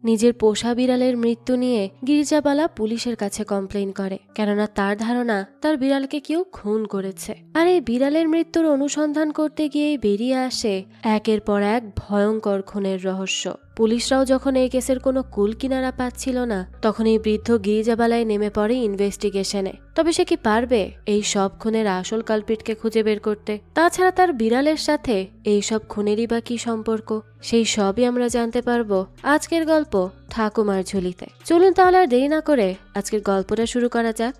নিজের পোষা বিড়ালের মৃত্যু নিয়ে গিরিজাবালা পুলিশের কাছে কমপ্লেইন করে, কেননা তার ধারণা তার বিড়ালকে কেউ খুন করেছে। আর এই বিড়ালের মৃত্যুর অনুসন্ধান করতে গিয়ে বেরিয়ে আসে একের পর এক ভয়ঙ্কর খুনের রহস্য। পুলিশরাও যখন এই কেসের কোনো কুল কিনারা পাচ্ছিল না, তখন এই বৃদ্ধ গিরিজাবালায় নেমে পড়ে ইনভেস্টিগেশনে। তবে সে কি পারবে এই সব খুনের আসল কালপিটকে খুঁজে বের করতে? তাছাড়া তার বিড়ালের সাথে এই সব খুনেরই বা কি সম্পর্ক, সেই সবই আমরা জানতে পারবো আজকের গল্প ঠাকুমার ঝুলিতে। চলুন তাহলে আর দেরি না করে আজকের গল্পটা শুরু করা যাক।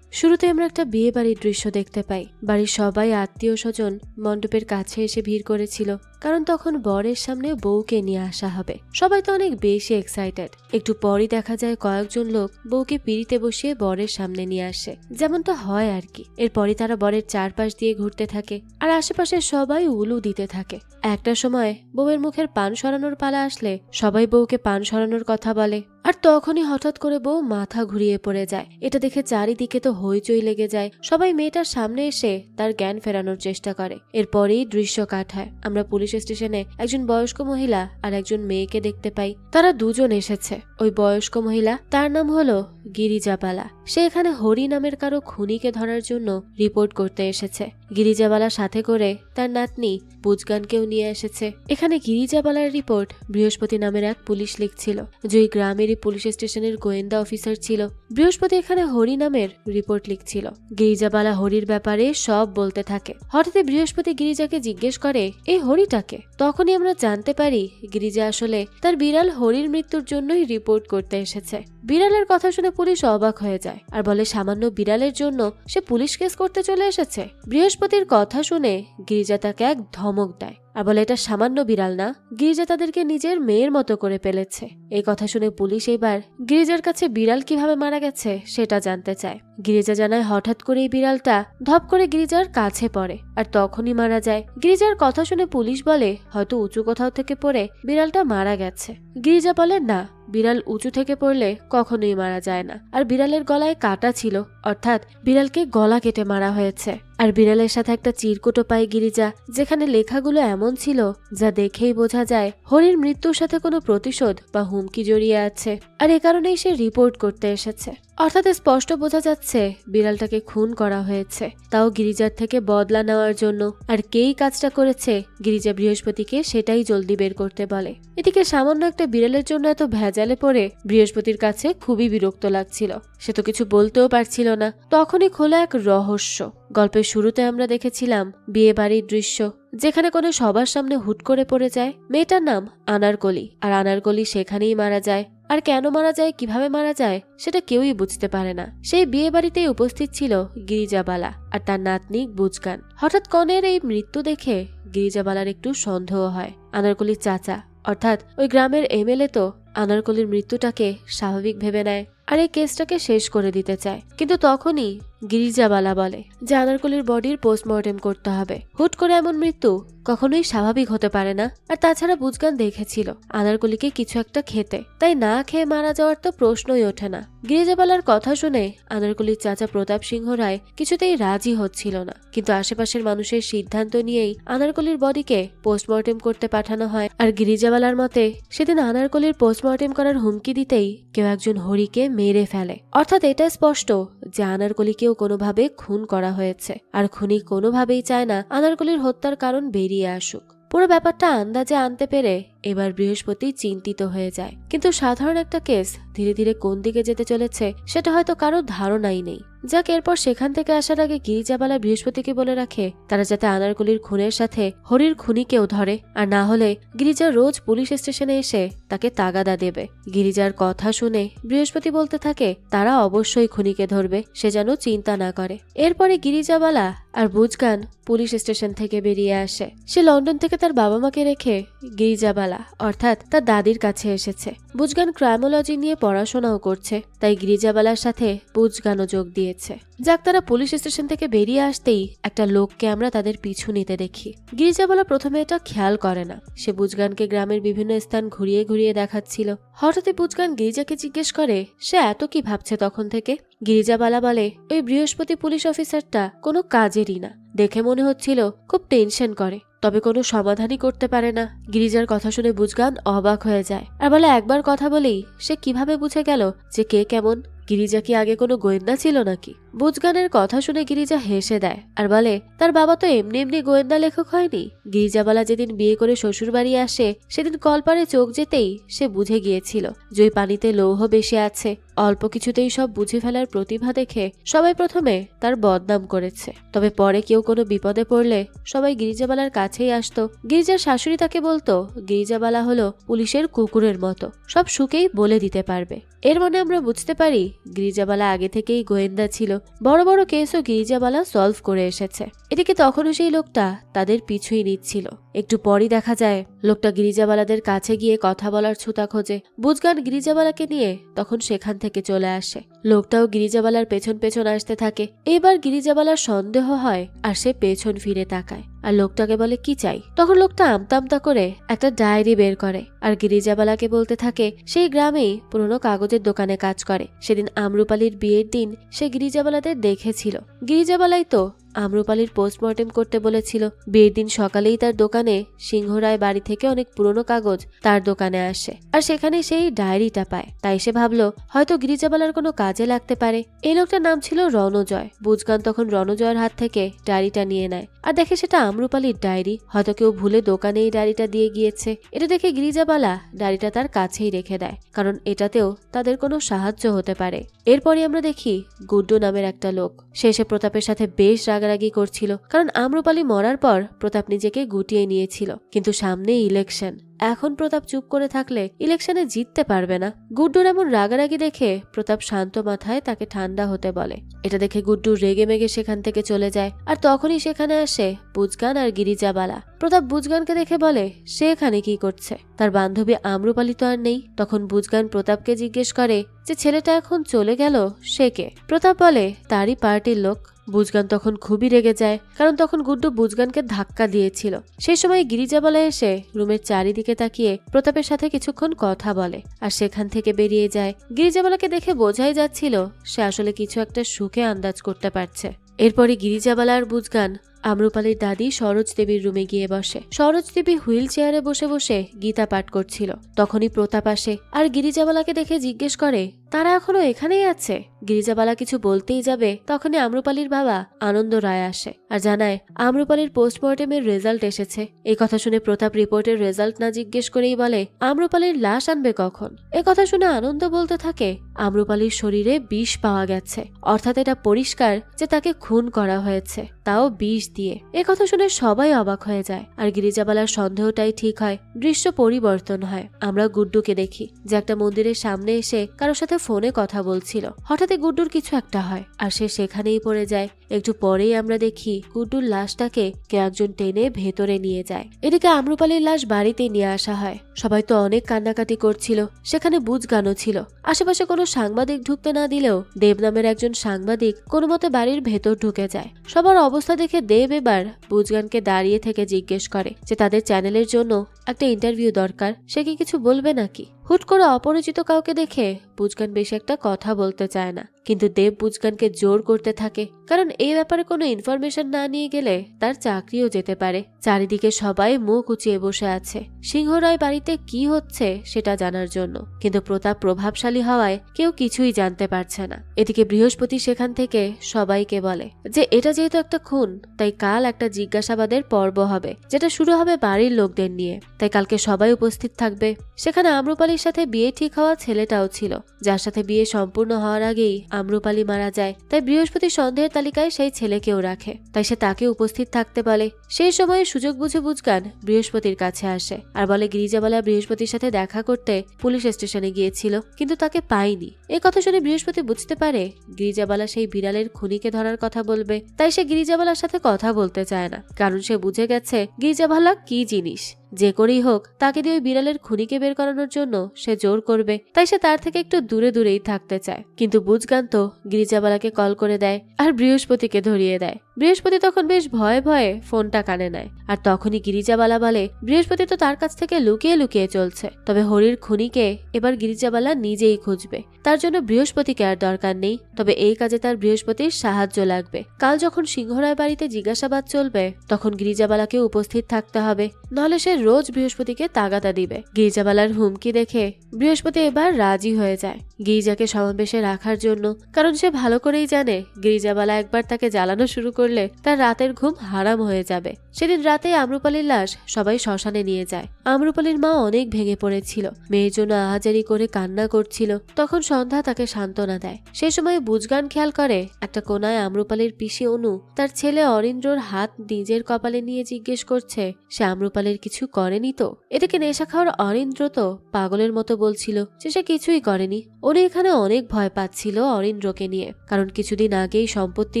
শুরুতে আমরা একটা বিয়ে বাড়ির দৃশ্য দেখতে পাই। বাড়ির সবাই আত্মীয় স্বজন মণ্ডপের কাছে এসে ভিড় করেছিল, কারণ তখন বরের সামনে বউকে নিয়ে আসা হবে। সবাই তো অনেক বেশি এক্সাইটেড। একটু পরই দেখা যায় কয়েকজন লোক বউকে পিঁড়িতে বসিয়ে বরের সামনে নিয়ে আসে, যেমনটা হয় আর কি। এরপরই তারা বরের চারপাশ দিয়ে ঘুরতে থাকে আর আশেপাশে সবাই উলু দিতে থাকে। একটা সময় বউয়ের মুখের পান সরানোর পালা আসলে সবাই বউকে পান সরানোর কথা বলে, আর তখনই হঠাৎ করে বউ মাথা ঘুরিয়ে পড়ে যায়। এটা দেখে চারিদিকে তো হইচই লেগে যায়। সবাই মেয়েটার সামনে এসে তার জ্ঞান ফেরানোর চেষ্টা করে। এরপরেই দৃশ্য কাটায় আমরা পুলিশ স্টেশনে একজন বয়স্ক মহিলা আর একজন মেয়েকে দেখতে পাই। তারা দুজন এসেছে। ওই বয়স্ক মহিলা, তার নাম হলো গিরিজাবালা। সে এখানে হরি নামের কারো খুনিকে ধরার জন্য রিপোর্ট করতে এসেছে। গিরিজাবালা সাথে করে তার নাতনি বুজগানকেও নিয়ে এসেছে। এখানে গিরিজাবালার রিপোর্ট বৃহস্পতি নামের এক পুলিশ লিখছিল, যে ওই গ্রামেরই পুলিশ স্টেশনের গোয়েন্দা অফিসার ছিল। বৃহস্পতি এখানে হরি নামের রিপোর্ট লিখছিল। গিরিজাবালা হরির ব্যাপারে সব বলতে থাকে। হঠাৎ বৃহস্পতি গিরিজাকে জিজ্ঞেস করে, এই হরিটাকে? তখনই আমরা জানতে পারি গিরিজা আসলে তার বিড়াল হরির মৃত্যুর জন্যই রিপোর্ট করতে এসেছে। বিড়ালের কথা শুনে পুলিশ অবাক হয়ে যায় আর বলে সামান্য বিড়ালের জন্য সে পুলিশ কেস করতে চলে এসেছে। বৃহস্পতির কথা শুনে গিরিজা তাকে এক ধমক দেয় আর বলে এটা সামান্য বিড়াল না, গিরিজা তাদেরকে নিজের মেয়ের মতো করে ফেলেছে। এই কথা শুনে পুলিশ এবার গিরিজার কাছে বিড়াল কিভাবে মারা গেছে সেটা জানতে চায়। গিরিজা জানায় হঠাৎ করে এই বিড়ালটা ধপ করে গিরিজার কাছে পড়ে আর তখনই মারা যায়। গিরিজার কথা শুনে পুলিশ বলে হয়তো উঁচু কোথাও থেকে পড়ে বিড়ালটা মারা গেছে। গিরিজা বলে না, বিড়াল উঁচু থেকে পড়লে কখনোই মারা যায় না। আর বিড়ালের গলায় কাটা ছিল, অর্থাৎ বিড়ালকে গলা কেটে মারা হয়েছে। আর বিড়ালের সাথে একটা চিরকুটও পায় গিরিজা, যেখানে লেখাগুলো এমন ছিল যা দেখেই বোঝা যায় হরির মৃত্যুর সাথে কোনো প্রতিশোধ বা হুমকি জড়িয়ে আছে। আর এ কারণেই সে রিপোর্ট করতে এসেছে। অর্থাৎ স্পষ্ট বোঝা যাচ্ছে বিড়ালটাকে খুন করা হয়েছে, তাও গিরিজার থেকে বদলা নেওয়ার জন্য। আর কেই কাজটা করেছে গিরিজা বৃহস্পতিকে সেটাই জলদি বের করতে বলে। এদিকে সামান্য একটা বিড়ালের জন্য এত ভেজালে পড়ে বৃহস্পতির কাছে খুবই বিরক্ত লাগছিল। সে তো কিছু বলতেও পারছিল না। তখনই খোলা এক রহস্য। গল্পের শুরুতে আমরা দেখেছিলাম বিয়ে বাড়ির দৃশ্য, যেখানে কোনো সবার সামনে হুট করে পড়ে যায়। মেয়েটার নাম আনারকলি, আর আনারকলি সেখানেই মারা যায়। আর কেন মারা যায়, কিভাবে মারা যায় সেটা কেউই বুঝতে পারে না। সেই বিয়ে বাড়িতেই উপস্থিত ছিল গিরিজাবালা আর তার নাতনি বুজগান। হঠাৎ কনের এই মৃত্যু দেখে গিরিজাবালার একটু সন্দেহ হয়। আনারকলির চাচা অর্থাৎ ওই গ্রামের এমএলএ তো আনারকলির মৃত্যুটাকে স্বাভাবিক ভেবে নেয় আর এই কেসটাকে শেষ করে দিতে চায়। কিন্তু তখনই গিরিজাবালা বলে যে আনারকলির বডির পোস্টমর্টেম করতে হবে। হুট করে এমন মৃত্যু কখনোই স্বাভাবিক হতে পারে না। আর তাছাড়া বুজগান দেখেছিল আনারকলিকে কিছু একটা খেতে, তাই না খেয়ে মারা যাওয়ার তো প্রশ্নই ওঠে না। গিরিজাবালার কথা শুনে আনারকলির চাচা প্রতাপ সিংহ রায় কিছুতেই রাজি হচ্ছিল না, কিন্তু আশেপাশের মানুষের সিদ্ধান্ত নিয়েই আনারকলির বডিকে পোস্টমর্টেম করতে পাঠানো হয়। আর গিরিজাবালার মতে সেদিন আনারকলির পোস্টমর্টেম করার হুমকি দিতেই কেউ একজন হরিকে মেরে ফেলে। অর্থাৎ এটা স্পষ্ট যে আনারকলিকেও কোনোভাবে খুন করা হয়েছে, আর খুনি কোনোভাবেই চায় না আনারকলির হত্যার কারণ বেরিয়ে আসুক। পুরো ব্যাপারটা আন্দাজে আনতে পেরে এবার বৃহস্পতি চিন্তিত হয়ে যায়। কিন্তু সাধারণ একটা কেস ধীরে ধীরে কোন দিকে যেতে চলেছে সেটা হয়তো কারো ধারণাই নেই। যাক, এরপর সেখান থেকে আসার আগে গিরিজাবালা বৃহস্পতিকে বলে রাখে তারা যাতে আনারকলির খুনের সাথে হরির খুনিকেও ধরে, আর না হলে গিরিজা রোজ পুলিশ স্টেশনে এসে তাকে তাগাদা দেবে। গিরিজার কথা শুনে বৃহস্পতি বলতে থাকে তারা অবশ্যই খুনিকে ধরবে, সে যেন চিন্তা না করে। এরপরে গিরিজাবালা আর বুজগান পুলিশ স্টেশন থেকে বেরিয়ে আসে। সে লন্ডন থেকে তার বাবা মাকে রেখে গিরিজাবালা অর্থাৎ তার দাদির কাছে এসেছে। বুজগান ক্রাইমোলজি নিয়ে পড়াশোনাও করছে, তাই গিরিজাবালার সাথে বুজগানও যোগ দিয়েছে। যাক, তারা পুলিশ স্টেশন থেকে বেরিয়ে আসতেই একটা লোককে আমরা তাদের পিছু নিতে দেখি। গিরিজাবালা প্রথমে এটা খেয়াল করে না। সে বুজগানকে গ্রামের বিভিন্ন স্থান ঘুরিয়ে ঘুরিয়ে দেখাচ্ছিল। হঠাৎই বুজগান গিরিজাকে জিজ্ঞেস করে সে এত কি ভাবছে তখন থেকে। গিরিজাবালা বলে ওই বৃহস্পতি পুলিশ অফিসারটা কোনো কাজেরই না, দেখে মনে হচ্ছিল খুব টেনশন করে। তবে কোনো সমাধানই করতে পারে না। গিরিজার কথা শুনে বুজগান অবাক হয়ে যায় আর বলে একবার কথা বলেই সে কিভাবে বুঝে গেল যে কে কেমন। গিরিজা কি আগে কোনো গোয়েন্দা ছিল নাকি? বুজগানের কথা শুনে গিরিজা হেসে দেয় আর বলে তার বাবা তো এমনি এমনি গোয়েন্দা লেখক হয়নি। গিরিজাবালা যেদিন বিয়ে করে শ্বশুর বাড়ি আসে সেদিন কলপারে চোখ যেতেই সে বুঝে গিয়েছিল যে ওই পানিতে লৌহ বেশি আছে। অল্প কিছুতেই সব বুঝে ফেলার প্রতিভা দেখে সবাই প্রথমে তার বদনাম করেছে, তবে পরে কেউ কোনো বিপদে পড়লে সবাই গিরিজাবালার কাছেই আসতো। গিরিজার শাশুড়ি তাকে বলতো গিরিজাবালা হলো পুলিশের কুকুরের মতো, সব সুখেই বলে দিতে পারবে। এর মানে আমরা বুঝতে পারি গিরিজাবালা আগে থেকেই গোয়েন্দা ছিল। বড় বড় কেসও গিরিজাবালা সলভ করে এসেছে। এদিকে তখনও সেই লোকটা তাদের পিছুই নিচ্ছিল। একটু পরই দেখা যায় লোকটা গিরিজাবালাদের কাছে গিয়ে কথা বলার ছুতা খোঁজে। বুজগান গিরিজাবালাকে নিয়ে তখন সেখান থেকে চলে আসে। লোকটাও গিরিজাবালার পেছন পেছন আসতে থাকে। এবার গিরিজাবালার সন্দেহ হয় আর সে পেছন ফিরে তাকায় আর লোকটাকে বলে কি চাই। তখন লোকটা আমতা আমতা করে একটা ডায়েরি বের করে আর গিরিজাবালাকে বলতে থাকে সেই গ্রামেই পুরনো কাগজের দোকানে কাজ করে। সেদিন আমরুপালির বিয়ের দিন সে গিরিজাবালাদের দেখেছিল। গিরিজাবালাই তো আমরুপালির পোস্টমর্টেম করতে বলেছিল। বিয়ের দিন সকালেই তার দোকানে সিংহরায় বাড়ি থেকে অনেক পুরনো কাগজ তার দোকানে আসে আর সেখানে সেই ডায়েরিটা পায়। তাই সে ভাবলো হয়তো গিরিজাবালার কোনো কাজে লাগতে পারে। এই লোকটার নাম ছিল রণজয়। বুজগান তখন রণজয়ের হাত থেকে ডায়েরিটা নিয়ে নেয় আর দেখে সেটা আমরুপালির ডায়েরি। হয়তো কেউ ভুলে দোকানে এই ডায়েরিটা দিয়ে গিয়েছে। এটা দেখে গিরিজাবালা ডায়েরিটা তার কাছেই রেখে দেয়, কারণ এটাতেও তাদের কোনো সাহায্য হতে পারে। এরপরই আমরা দেখি গুড্ডু নামের একটা লোক। সে এসে প্রতাপের সাথে বেশ রাগারাগি করছিল, কারণ আমরুপালি মরার পর প্রতাপ নিজেকে গুটিয়ে নিয়েছিল। কিন্তু সামনে ইলেকশন, এখন প্রতাপ চুপ করে থাকলে ইলেকশনে জিততে পারবে না। গুড্ডুর এমন রাগারাগি দেখে প্রতাপ শান্ত মাথায় তাকে ঠান্ডা হতে বলে। এটা দেখে গুড্ডু রেগে মেগে সেখান থেকে চলে যায় আর তখনই সেখানে আসে বুজগান আর গিরিজাবালা। প্রতাপ বুজগানকে দেখে বলে সে এখানে কি করছে, তার বান্ধবী আমরুপালি তো আর নেই। তখন বুজগান প্রতাপকে জিজ্ঞেস করে যে ছেলেটা এখন চলে গেল সে কে। প্রতাপ বলে তারই পার্টির লোক। বুজগান তখন খুবই রেগে যায়, কারণ তখন গুড্ডু বুজগানকে ধাক্কা দিয়েছিল। সেই সময় গিরিজাবালা এসে রুমের চারিদিকে তাকিয়ে প্রতাপের সাথে কিছুক্ষণ কথা বলে আর সেখান থেকে বেরিয়ে যায়। গিরিজাবালাকে দেখে বোঝাই যাচ্ছিল সে আসলে কিছু একটা সুখে আন্দাজ করতে পারছে। এরপরে গিরিজাবালা আর বুজগান আমরুপালির দাদি সরোজ দেবীর রুমে গিয়ে বসে। সরোজ দেবী হুইল চেয়ারে বসে বসে গীতা পাঠ করছিল। তখনই প্রতাপ আসে আর গিরিজাবালাকে দেখে জিজ্ঞেস করে তারা এখনো এখানেই আছে। গিরিজাবালা কিছু বলতেই যাবে তখনই আমরুপালির বাবা আনন্দ রায় আসে আর জানায় আমরুপালির পোস্টমর্টেমের রেজাল্ট এসেছে। এই কথা শুনে প্রতাপ রিপোর্টের রেজাল্ট না জিজ্ঞেস করেই বলে আমরুপালির লাশ আনবে কখন। এ কথা শুনে আনন্দ বলতে থাকে আমরুপালির শরীরে বিষ পাওয়া গেছে, অর্থাৎ এটা পরিষ্কার যে তাকে খুন করা হয়েছে, তাও বিষ দিয়ে। এ কথা শুনে সবাই অবাক হয়ে যায় আর গিরিজাবালার সন্দেহটাই ঠিক হয়। দৃশ্য পরিবর্তন হয়। আমরা গুড্ডুকে দেখি যে একটা মন্দিরের সামনে এসে কারোর সাথে ফোনে কথা বলছিল। হঠাৎই গুড্ডুর কিছু একটা হয় আর সে সেখানেই পড়ে যায়। একটু পরেই আমরা দেখি গুড্ডুর লাশটাকে কে একজন টেনে ভেতরে নিয়ে যায়। এদিকে আমরুপালির লাশ বাড়িতে নিয়ে আসা হয়। সবাই তো অনেক কান্নাকাটি করছিল। সেখানে বুজগানও ছিল। আশেপাশে কোনো সাংবাদিক ঢুকতে না দিলেও দেব নামের একজন সাংবাদিক কোনো মতে বাড়ির ভেতর ঢুকে যায়। সবার অবস্থা দেখে দেব এবার বুজগানকে দাঁড়িয়ে থেকে জিজ্ঞেস করে যে তাদের চ্যানেলের জন্য একটা ইন্টারভিউ দরকার, সে কি কিছু বলবে নাকি। হুট করে অপরিচিত কাউকে দেখে বুজগান বেশি একটা কথা বলতে চায় না, কিন্তু দেব বুজগানকে জোর করতে থাকে, কারণ এই ব্যাপারে কোনো ইনফরমেশন না নিয়ে গেলে তার চাকরিও যেতে পারে। চারিদিকে সবাই মুখ উঁচিয়ে বসে আছে সিংহরায় বাড়িতে কি হচ্ছে সেটা জানার জন্য, কিন্তু প্রতাপ প্রভাবশালী হওয়ায় কেউ কিছুই জানতে পারছে না। এদিকে বৃহস্পতি সেখান থেকে সবাইকে বলে যে এটা যেহেতু একটা খুন, তাই কাল একটা জিজ্ঞাসাবাদের পর্ব হবে, যেটা শুরু হবে বাড়ির লোকদের নিয়ে। তাই কালকে সবাই উপস্থিত থাকবে। সেখানে আমরুপালির সাথে বিয়ে ঠিক হওয়া ছেলেটাও ছিল, যার সাথে বিয়ে সম্পূর্ণ হওয়ার আগেই আমরুপালি মারা যায়। তাই বৃহস্পতি সন্দেহের তালিকায় সেই ছেলেকেও রাখে, তাই সে তাকে উপস্থিত থাকতে বলে। সেই সময়ে সুযোগ বুঝে বুজগান বৃহস্পতির কাছে আসে আর বলে গিরিজাবালা বৃহস্পতির সাথে দেখা করতে পুলিশ স্টেশনে গিয়েছিল, কিন্তু তাকে পায়নি। এই কথা শুনে বৃহস্পতি বুঝতে পারে গিরিজাবালা সেই বিড়ালের খুনিকে ধরার কথা বলবে। তাই সে গিরিজাবালার সাথে কথা বলতে চায় না, কারণ সে বুঝে গেছে গিরিজাবালা কি জিনিস। যে করেই হোক তাকে দিয়ে ওই বিড়ালের খুনিকে বের করানোর জন্য সে জোর করবে, তাই সে তার থেকে একটু দূরে দূরেই থাকতে চায়। কিন্তু বুজগান তো গিরিজাবালাকে কল করে দেয় আর বৃহস্পতিকে ধরিয়ে দেয়। বৃহস্পতি তখন বেশ ভয়ে ভয়ে ফোনটা কানে নেয়, আর তখনই গিরিজাবালা বলে বৃহস্পতি তো তার কাছ থেকে লুকিয়ে লুকিয়ে চলছে, তবে হরির খুনিকে এবার গিরিজাবালা নিজেই খুঁজবে। তার জন্য বৃহস্পতিকে আর দরকার নেই, তবে এই কাজে তার বৃহস্পতির সাহায্য লাগবে। কাল যখন সিংহরায় বাড়িতে জিজ্ঞাসাবাদ চলবে তখন গিরিজাবালাকে উপস্থিত থাকতে হবে, নাহলে সে রোজ বৃহস্পতিকে তাগাদা দিবে। গিরিজাবালার হুমকি দেখে বৃহস্পতি এবার রাজি হয়ে যায় গিরিজাকে সমাবেশে রাখার জন্য, কারণ সে ভালো করেই জানে গিরিজাবালা একবার তাকে জ্বালানো শুরু করলে তার রাতের ঘুম হারাম হয়ে যাবে। সেদিন রাতে আম্রপালির লাশ সবাই শ্মশানে নিয়ে যায়। আম্রপালির মা অনেক ভেঙে পড়েছিল, মেয়ের জন্য আহাজারি করে কান্না করছিল। তখন সন্ধ্যা তাকে সান্ত্বনা দেয়। সে সময় বুজগান খেয়াল করে একটা কোনায় আম্রপালির পিসি অনু তার ছেলে অরিন্দ্রর হাত নিজের কপালে নিয়ে জিজ্ঞেস করছে সে আম্রপালির কিছু করেনি তো। এদিকে নেশা খাওয়ার অরিন্দ্র তো পাগলের মতো বলছিল যে সে কিছুই করেনি। উনি এখানে অনেক ভয় পাচ্ছিল অরিন্দ্রকে নিয়ে, কারণ কিছুদিন আগেই সম্পত্তি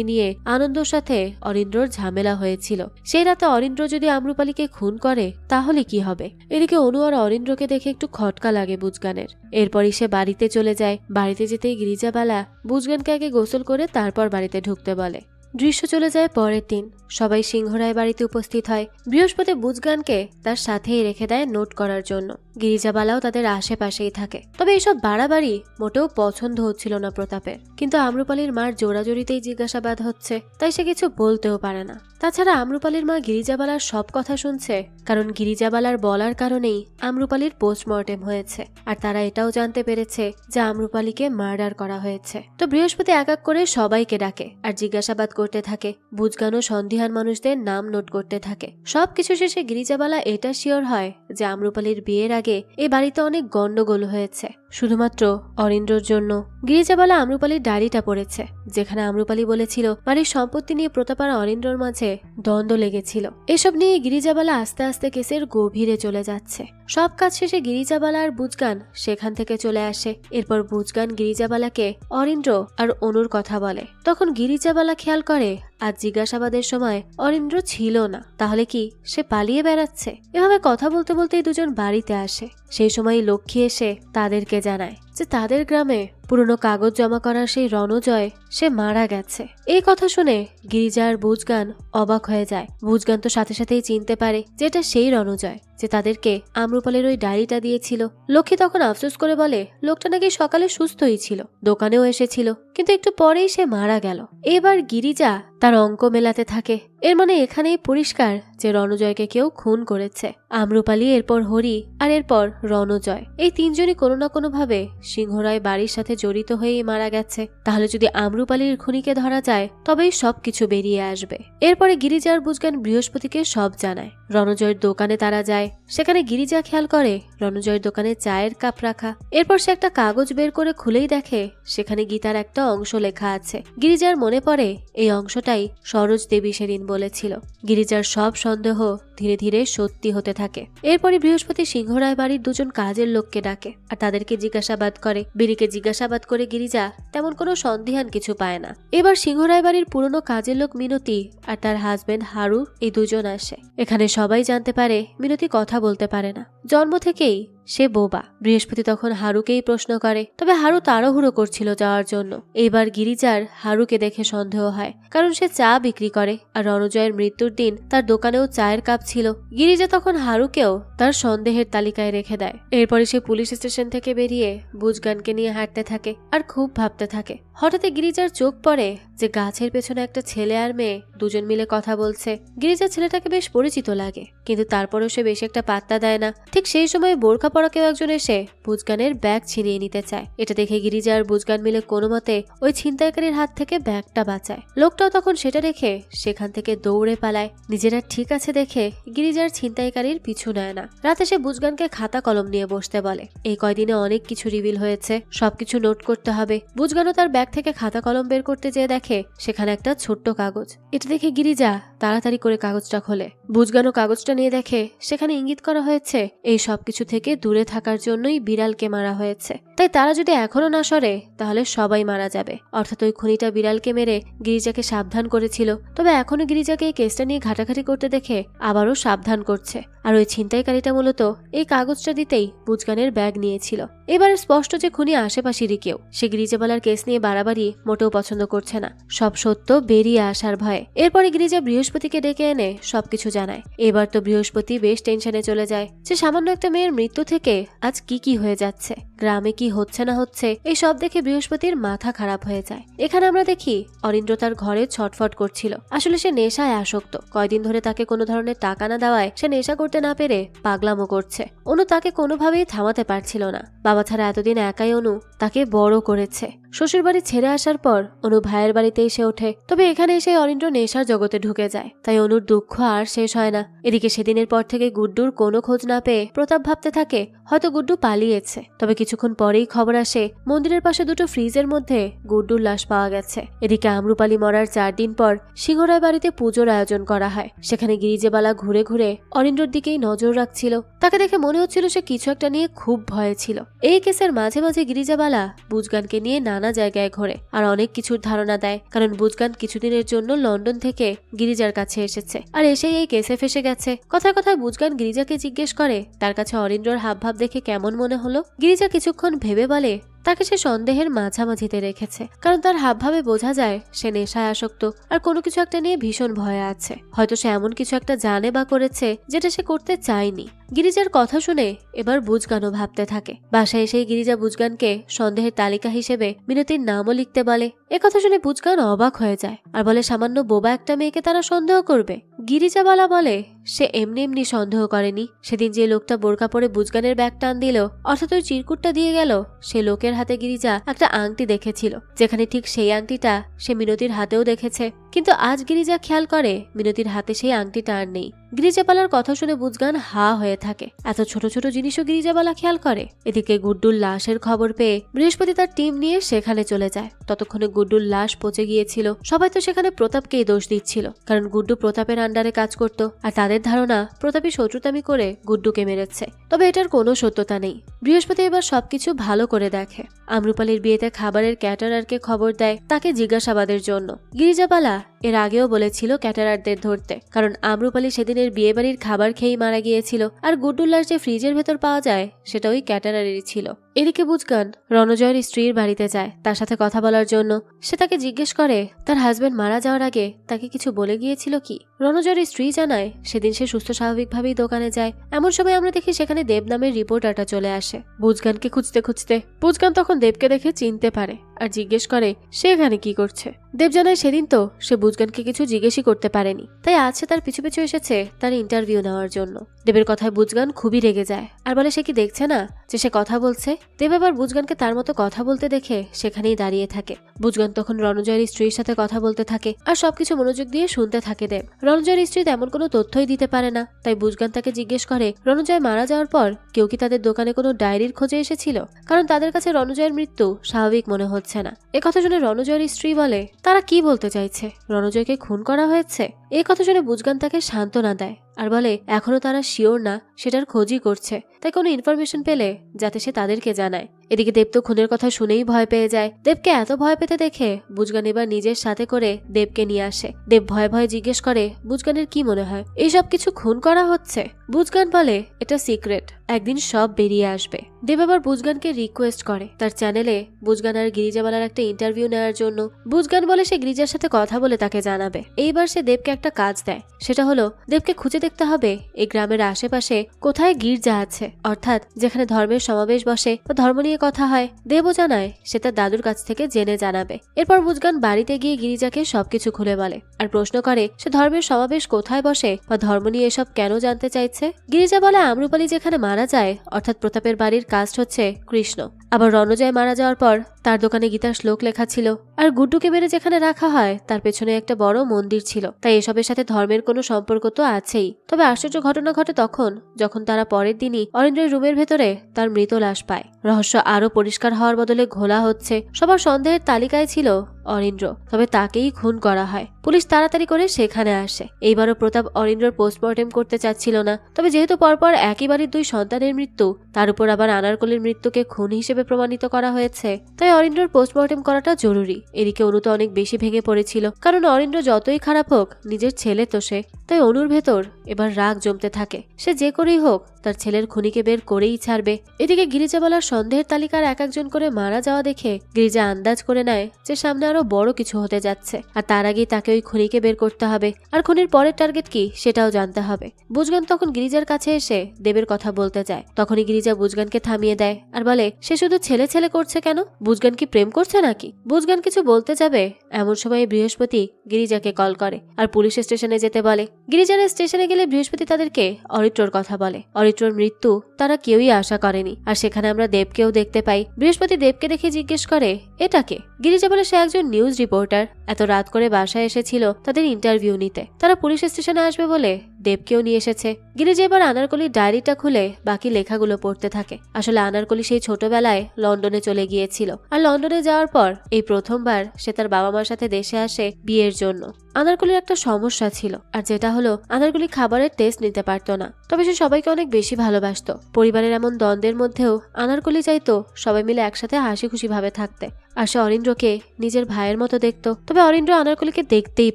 নিয়ে আনন্দর সাথে অরিন্দ্রর ঝামেলা হয়েছিল। সেই রাতে অরিন্দ্র যদি আম্রপালিকে খুন করে তাহলে কি হবে। এদিকে অনু আর অরিন্দ্রকে দেখে একটু খটকা লাগে বুজগানের। এরপরই সে বাড়িতে চলে যায়। বাড়িতে যেতেই গিরিজাবালা বুজগানকে আগে গোসল করে তারপর বাড়িতে ঢুকতে বলে। দৃশ্য চলে যায় পরের দিন। সবাই সিংহরায় বাড়িতে উপস্থিত হয়। বৃহস্পতি বুজগানকে তার সাথেই রেখে দেয় নোট করার জন্য। গিরিজাবালাও তাদের আশেপাশেই থাকে। তবে এইসব বাড়াবাড়ি মোটেও পছন্দ হচ্ছিল না প্রতাপের। কিন্তু আম্রপালির মার জোরাজোরিতেই জিজ্ঞাসাবাদ হচ্ছে, তাই সে কিছু বলতেও পারে না। তাছাড়া আম্রপালির মা গিরিজাবালার সব কথা শুনছে, কারণ গিরিজাবালার বলার কারণেই আম্রপালির পোস্টমর্টেম হয়েছে, আর তারা এটাও জানতে পেরেছে যে আম্রপালিকে মার্ডার করা হয়েছে। তো বৃহস্পতি এক এক করে সবাইকে ডাকে আর জিজ্ঞাসাবাদ করতে থাকে। বুজগানও সন্দিহান মানুষদের নাম নোট করতে থাকে। সবকিছু শেষে গিরিজাবালা এটা শিওর হয় যে আম্রপালির বিয়ের আগে এই বাড়িতে অনেক গন্ডগোল হয়েছে, শুধুমাত্র অরিন্দ্রর জন্য। গিরিজাবালা আম্রপালির ডায়েরিটা পড়েছে, যেখানে আম্রপালি বলেছিল বাড়ির সম্পত্তি নিয়ে প্রতাপ আর অরিন্দ্রর মাঝে দ্বন্দ্ব লেগেছিল। এসব নিয়ে গিরিজাবালা আস্তে আস্তে কেসের গভীরে চলে যাচ্ছে। সব কাজ শেষে গিরিজাবালা আর বুজগান সেখান থেকে চলে আসে। এরপর বুজগান গিরিজাবালাকে অরিন্দ্র আর অনুর কথা বলে। তখন গিরিজাবালা খেয়াল করে আজ জিজ্ঞাসাবাদের সময় অরিন্দ্র ছিল না, তাহলে কি সে পালিয়ে বেড়াচ্ছে? এভাবে কথা বলতে বলতেই দুজন বাড়িতে আসে। সেই সময় লক্ষ্মী এসে তাদেরকে জানায় যে তাদের গ্রামে পুরনো কাগজ জমা করার সেই রণজয় সে মারা গেছে। এই কথা শুনে গিরিজা আর বুজগান অবাক হয়ে যায়। বুজগান তো সাথে সাথেই চিনতে পারে যে এটা সেই রণজয় যে তাদেরকে আম্রপালের ওই ডায়েরিটা দিয়েছিল। লক্ষ্মী তখন আফসোস করে বলে লোকটা নাকি সকালে সুস্থই ছিল, দোকানেও এসেছিল, কিন্তু একটু পরেই সে মারা গেল। এবার গিরিজা তার অঙ্ক মেলাতে থাকে। এর মানে এখানেই পরিষ্কার যে রণজয়কে কেউ খুন করেছে। আম্রপালি, এরপর হরি আর এরপর রণজয়, এই তিনজনই কোনো না কোনো ভাবে সিংহরায় বাড়ির সাথে জড়িত হয়েই মারা গেছে। তাহলে যদি আম্রপালির খুনিকে ধরা যায় তবেই সবকিছু বেরিয়ে আসবে। এরপরে গিরিজা আর বুজগান বৃহস্পতিকে সব জানায়। রণজয়ের দোকানে তারা যায়। সেখানে গিরিজা খেয়াল করে রণজয়ের দোকানে চায়ের কাপ রাখা। এরপর সে একটা কাগজ বের করে খুলেই দেখে সেখানে গীতার একটা অংশ লেখা আছে। গিরিজার মনে পড়ে এই অংশটাই সরোজ দেবী সেদিন বলেছিল। গিরিজার সব সন্দেহ ধীরে ধীরে সত্যি হতে থাকে। এরপরে বৃহস্পতি সিংহরায় বাড়ির দুজন কাজের লোককে ডাকে আর তাদেরকে জিজ্ঞাসাবাদ করে। বিরিকে জিজ্ঞাসাবাদ করে গিরিজা তেমন কোনো সন্দেহান কিছু পায় না। এবার সিংহরায় বাড়ির পুরনো কাজের লোক মিনতি আর তার হাজবেন্ড হারু, এই দুজন আসে। এখানে সবাই জানতে পারে মিনতি কথা বলতে পারে না, জন্ম থেকেই সে বোবা। বৃহস্পতি তখন হারুকেই প্রশ্ন করে, তবে হারু তাড়াহুড়ো করছিল যাওয়ার জন্য। এইবার গিরিজার হারুকে দেখে সন্দেহ হয়, কারণ সে চা বিক্রি করে আর রণজয়ের মৃত্যুর দিন তার দোকানেও চায়ের কাপ ছিল। গিরিজা তখন হারুকেও তার সন্দেহের তালিকায় রেখে দেয়। এরপরে সে পুলিশ স্টেশন থেকে বেরিয়ে বুজগানকে নিয়ে হাঁটতে থাকে আর খুব ভাবতে থাকে। হঠাৎ গিরিজার চোখ পড়ে যে গাছের পেছনে একটা ছেলে আর মেয়ে দুজন মিলে কথা বলছে। গিরিজার ছেলেটাকে বেশ পরিচিত লাগে, কিন্তু তারপরেও সে বেশ একটা পাত্তা দেয় না। ঠিক সেই সময় বোরখা পরা কেউ একজন এসে বুজগানের ব্যাগ ছিনিয়ে নিতে চায়। এটা দেখে গিরিজা আর বুজগান মিলে কোনো মতে ওই ছিনতাইকারীর হাত থেকে ব্যাগটা বাঁচায়। লোকটাও তখন সেটা রেখে সেখান থেকে দৌড়ে পালায়। নিজেরা ঠিক আছে দেখে গিরিজার ছিনতাইকারীর পিছু নেয় না। রাতে সে বুজগানকে খাতা কলম নিয়ে বসতে বলে। এই কয়দিনে অনেক কিছু রিভিল হয়েছে, সবকিছু নোট করতে হবে। বুজগানও তার ব্যাগ থেকে খাতা কলম বের করতে যেয়ে দেখে সেখানে একটা ছোট্ট কাগজ। এটা দেখে গিরিজা তাড়াতাড়ি করে কাগজটা খোলে। বুজগানও কাগজটা নিয়ে দেখে সেখানে ইঙ্গিত করা হয়েছে এই সবকিছু থেকে দূরে থাকার জন্যই বিড়ালকে মারা হয়েছে। তাই তাই তারা যদি এখনো না সরে তাহলে সবাই মারা যাবে। অর্থাৎ ওই খুনিটা বিড়ালকে মেরে গিরিজাকে সাবধান করেছিল, তবে এখনো গিরিজাকে এই কেসটা নিয়ে ঘাটাঘাটি করতে দেখে আবারও সাবধান করছে। আর ওই ছিনতাইকারীটা মূলত এই কাগজটা দিতেই বুজগানের ব্যাগ নিয়েছিল। এবারে স্পষ্ট যে খুনি আশেপাশেরই কেউ। সে গিরিজাবালার কেস নিয়ে বাড়াবাড়ি মোটেও পছন্দ করছে না, সব সত্য বেরিয়ে আসার ভয়ে। এরপরে গিরিজা বৃহস্পতিকে ডেকে এনে সবকিছু জানায়। এবার তো বৃহস্পতি বেশ টেনশনে চলে যায় যে সামান্য একটা মেয়ের মৃত্যু থেকে আজ কি হয়ে যাচ্ছে, গ্রামে কি হচ্ছে না হচ্ছে, এই সব দেখে বৃহস্পতির মাথা খারাপ হয়ে যায়। এখানে আমরা দেখি অরিন্দ্র তার ঘরে ছটফট করছিল। আসলে সে নেশায় আসক্ত। কয়দিন ধরে তাকে কোনো ধরনের টাকা না দেওয়ায় সে নেশা করতে না পেরে পাগলামো করছে। অনু তাকে কোনোভাবেই থামাতে পারছিল না। বাবা ছাড়া এতদিন একাই অনু তাকে বড় করেছে। শ্বশুর বাড়ি ছেড়ে আসার পর অনু ভাইয়ের বাড়িতে এসে ওঠে, তবে এখানে এসে অরিন্দ্র নেশার জগতে ঢুকে যায়। তাই অনুর দুঃখ আর শেষ হয় না। এদিকে সেদিনের পর থেকে গুড্ডুর কোনো খোঁজ না পেয়ে প্রতাপ ভাবতে থাকে হয়তো গুড্ডু পালিয়েছে। তবে কিছুক্ষণ পরেই খবর আসে মন্দিরের পাশে দুটো ফ্রিজের মধ্যে গুড্ডুর লাশ পাওয়া গেছে। এদিকে আম্রপালি মরার 4 দিন পর সিংহরায় বাড়িতে পুজোর আয়োজন করা হয়। সেখানে গিরিজাবালা ঘুরে ঘুরে অরিন্দ্রর দিকেই নজর রাখছিল। তাকে দেখে মনে হচ্ছিল সে কিছু একটা নিয়ে খুব ভয়ে ছিল। এই কেসের মাঝে মাঝে গিরিজাবালা বুজগানকে নিয়ে নানা জায়গায় ঘোরে আর অনেক কিছুর ধারণা দেয়, কারণ বুজগান কিছুদিনের জন্য লন্ডন থেকে গিরিজার কাছে এসেছে আর এসেই এই কেসে ফেসে গেছে। কথায় কথায় বুজগান গিরিজাকে জিজ্ঞেস করে তার কাছে অরিন্দ্রর হাবভাব দেখে কেমন মনে হলো। গিরিজা কিছুক্ষণ ভেবে বলে তাকে সে সন্দেহের মাঝামাঝিতে রেখেছে, কারণ তার হাবভাবে বোঝা যায় সে নেশায় আসক্ত আর কোনো কিছু একটা নিয়ে ভীষণ ভয়ে আছে। হয়তো সে এমন কিছু একটা জানে বা করেছে যেটা সে করতে চায়নি। গিরিজার কথা শুনে এবার বুজগানও ভাবতে থাকে। বাসায় এসেই গিরিজা বুজগানকে সন্দেহের তালিকা হিসেবে মিনতির নামও লিখতে বলে। একথা শুনে বুজগান অবাক হয়ে যায় আর বলে সামান্য বোবা একটা মেয়েকে তারা সন্দেহ করবে। গিরিজাবালা বলে সে এমনি এমনি সন্দেহ করেনি। সেদিন যে লোকটা বোরকা পরে বুজগানের ব্যাগ টান দিল, অর্থাৎ ওই চিরকুটটা দিয়ে গেল, সে লোকের হাতে গিরিজা একটা আংটি দেখেছিল, যেখানে ঠিক সেই আংটিটা সে মিনতির হাতেও দেখেছে। কিন্তু আজ গিরিজা খেয়াল করে মিনতির হাতে সেই আংটিটা আর নেই। গিরিজাবালার কথা শুনে বুজগান হা হয়ে থাকে। এত ছোট ছোট জিনিসও গিরিজাবালা খেয়াল করে। এদিকে গুড্ডুর লাশের খবর পেয়ে বৃহস্পতি তার টিম নিয়ে সেখানে চলে যায়। ততক্ষণে গুড্ডুর লাশ পচে গিয়েছিল। সবাই তো সেখানে প্রতাপকেই দোষ দিচ্ছিল, কারণ গুড্ডু প্রতাপের আন্ডারে কাজ করত আর তাদের ধারণা প্রতাপই শত্রুতামি করে গুড্ডুকে মেরেছে। তবে এটার কোনো সত্যতা নেই। বৃহস্পতি এবার সবকিছু ভালো করে দেখে। আম্রপালির বিয়েতে খাবারের ক্যাটারারকে খবর দেয় তাকে জিজ্ঞাসাবাদের জন্য। গিরিজাবালা এর আগেও বলেছিল ক্যাটারারদের ধরতে, কারণ আম্রপালি সেদিনের বিয়ে বাড়ির খাবার খেয়েই মারা গিয়েছিল আর গুড্ডুর লাশ যে ফ্রিজের ভেতর পাওয়া যায় সেটা ওই ক্যাটারারেরই ছিল। এদিকে বুজগান রণজয়ের স্ত্রীর বাড়িতে যায় তার সাথে কথা বলার জন্য। সে তাকে জিজ্ঞেস করে তার হাজবেন্ড মারা যাওয়ার আগে তাকে কিছু বলে গিয়েছিল কি। রণজয়ের স্ত্রী জানায় সেদিন সে সুস্থ স্বাভাবিকভাবেই দোকানে যায়। এমন সময় আমরা দেখি সেখানে দেব নামের রিপোর্টারটা চলে আসে বুজগানকে খুঁজতে খুঁজতে। বুজগান তখন দেবকে দেখে চিনতে পারে আর জিজ্ঞেস করে সে এখানে কি করছে। দেব জানায় সেদিন তো সে বুজগানকে কিছু জিজ্ঞেসই করতে পারেনি, তাই আজ সে তার পিছু পিছু এসেছে তার ইন্টারভিউ নেওয়ার জন্য। দেবের কথায় বুজগান খুবই রেগে যায় আর বলে সে কি দেখছে না যে সে কথা বলছে। দেব আবার বুজগানকে তার মতো কথা বলতে দেখে সেখানেই দাঁড়িয়ে থাকে। বুজগান তখন রণজয়ের স্ত্রীর সাথে কথা বলতে থাকে আর সবকিছু মনোযোগ দিয়ে শুনতে থাকে দেব। রণজয়ের স্ত্রী তেমন কোনো তথ্যই দিতে পারে না, তাই বুজগান তাকে জিজ্ঞেস করে রণজয় মারা যাওয়ার পর কেউ কি তাদের দোকানে কোনো ডায়েরির খোঁজে এসেছিল, কারণ তাদের কাছে রণজয়ের মৃত্যু স্বাভাবিক মনে হচ্ছে না। একথা শুনে রণজয়ের স্ত্রী বলে তারা কি বলতে চাইছে, রণজয়কে খুন করা হয়েছে। এই কথা শুনে বুজগান তাকে সান্ত্বনা দেয় আর বলে এখনো তারা শিওর না, সেটার খোঁজই করছে, তাই কোনো ইনফরমেশন পেলে যাতে সে তাদেরকে জানায়। এদিকে দেব তো খুনের কথা শুনেই ভয় পেয়ে যায়। দেবকে এত ভয় পেতে দেখে বুজগান এবার নিজের সাথে করে দেবকে নিয়ে আসে। দেব ভয়ে ভয়ে জিজ্ঞেস করে বুজগানের কি মনে হয় এইসব কিছু খুন করা হচ্ছে। বুজগান বলে এটা সিক্রেট, একদিন সব বেরিয়ে আসবে। দেব আবার বুজগানকে রিকোয়েস্ট করে তার চ্যানেলে বুজগান আর গিরিজাবালার একটা ইন্টারভিউ নেওয়ার জন্য। বুজগান বলে সে গিরিজার সাথে কথা বলে তাকে জানাবে। এইবার সে দেবকে একটা কাজ দেয়, সেটা হলো দেবকে খুঁজে দেখতে হবে এই গ্রামের আশেপাশে কোথায় গির্জা আছে, অর্থাৎ যেখানে ধর্মের সমাবেশ বসে বা ধর্ম নিয়ে কথা হয়। দেবও জানায় সে তার দাদুর কাছ থেকে জেনে জানাবে। এরপর বুজগান বাড়িতে গিয়ে গিরিজাকে সবকিছু খুলে বলে আর প্রশ্ন করে সে ধর্মের সমাবেশ কোথায় বসে বা ধর্ম নিয়ে এসব কেন জানতে চাইছে। গিরিজা বলে আম্রপালি যেখানে মারা যায়, অর্থাৎ প্রতাপের বাড়ির কাস্ট হচ্ছে কৃষ্ণ। আবার রণজয় মারা যাওয়ার পর তার দোকানে গীতার শ্লোক লেখা ছিল আর গুড্ডুকে মেরে যেখানে রাখা হয় তার পেছনে একটা বড় মন্দির ছিল। তাই এসবের সাথে ধর্মের কোনো সম্পর্ক তো আছেই। তবে আশ্চর্য ঘটনা ঘটে তখন যখন তারা পরের দিনই অরিন্দ্রের রুমের ভেতরে তার মৃত লাশ পায়। রহস্য আরো পরিষ্কার হওয়ার বদলে ঘোলা হচ্ছে। সবার সন্দেহের তালিকায় ছিল অরিন্দ্র, তবে তাকেই খুন করা হয়। পুলিশ তাড়াতাড়ি করে সেখানে আসে। এইবারও প্রতাপ অরিন্দ্রর পোস্টমর্টেম করতে চাচ্ছিল না, তবে যেহেতু পরপর একই বাড়ির 2 সন্তানের মৃত্যু, তার উপর আবার আনারকলির মৃত্যুকে খুন হিসেবে প্রমাণিত করা হয়েছে, তাই অরিন্দ্রর পোস্টমর্টেম করাটা জরুরি। এদিকে অনু তো অনেক বেশি ভেঙে পড়েছিল, কারণ অরিন্দ্র যতই খারাপ হোক নিজের ছেলে তো সে। তাই অনুর ভেতর এবার রাগ জমতে থাকে। সে যে করেই হোক তার ছেলের খুনিকে বের করেই ছাড়বে। এদিকে গিরিজাবালার সন্দেহের তালিকার এক একজন করে মারা যাওয়া দেখে গিরিজা আন্দাজ করে নেয় যে সামনে আরো বড় কিছু হতে যাচ্ছে, আর তার আগেই তাকে ওই খুনিকে বের করতে হবে। আর খুনির পরের টার্গেট কি সেটাও জানতে হবে। বুজগান তখন গিরিজার কাছে এসে দেবের কথা বলতে যায়। তখনই গিরিজা বুজগানকে থামিয়ে দেয় আর বলে সে শুধু ছেলে ছেলে করছে কেন, বুজগান কি প্রেম করছে নাকি? বুজগান কিছু বলতে যাবে এমন সময় বৃহস্পতি গিরিজাকে কল করে আর পুলিশ স্টেশনে যেতে বলে। গিরিজার স্টেশনে গেলে বৃহস্পতি তাদেরকে অরিত্রর কথা বলে। অরিত্রর মৃত্যু তারা কেউই আশা করেনি, আর সেখানে আমরা দেবকেও দেখতে পাই। বৃহস্পতি দেবকে দেখে জিজ্ঞেস করে এটাকে? গিরিজা বলে সে একজন নিউজ রিপোর্টার, এত রাত করে বাসায় এসেছিল তাদের ইন্টারভিউ নিতে। তারা পুলিশ স্টেশনে আসবে বলে দেবকেও নিয়ে এসেছে। গিরিজা এবার আনারকলির ডায়েরিটা খুলে বাকি লেখাগুলো পড়তে থাকে। আসলে আনারকলি সেই ছোটবেলায় লন্ডনে চলে গিয়েছিল, আর লন্ডনে যাওয়ার পর এই প্রথমবার সে তার বাবা মার সাথে দেশে আসে বিয়ের জন্য। আনারকলির একটা সমস্যা ছিল, আর যেটা হলো আনারকলি খাবারের টেস্ট নিতে পারতো না। তবে সে সবাইকে অনেক বেশি ভালোবাসতো। পরিবারের এমন দ্বন্দ্বের মধ্যেও আনারকলি চাইতো সবাই মিলে একসাথে হাসি খুশি ভাবে থাকতে, আর সে অরিন্দ্রকে নিজের ভাইয়ের মতো দেখতো। তবে অরিন্দ্র আনারকলিকে দেখতেই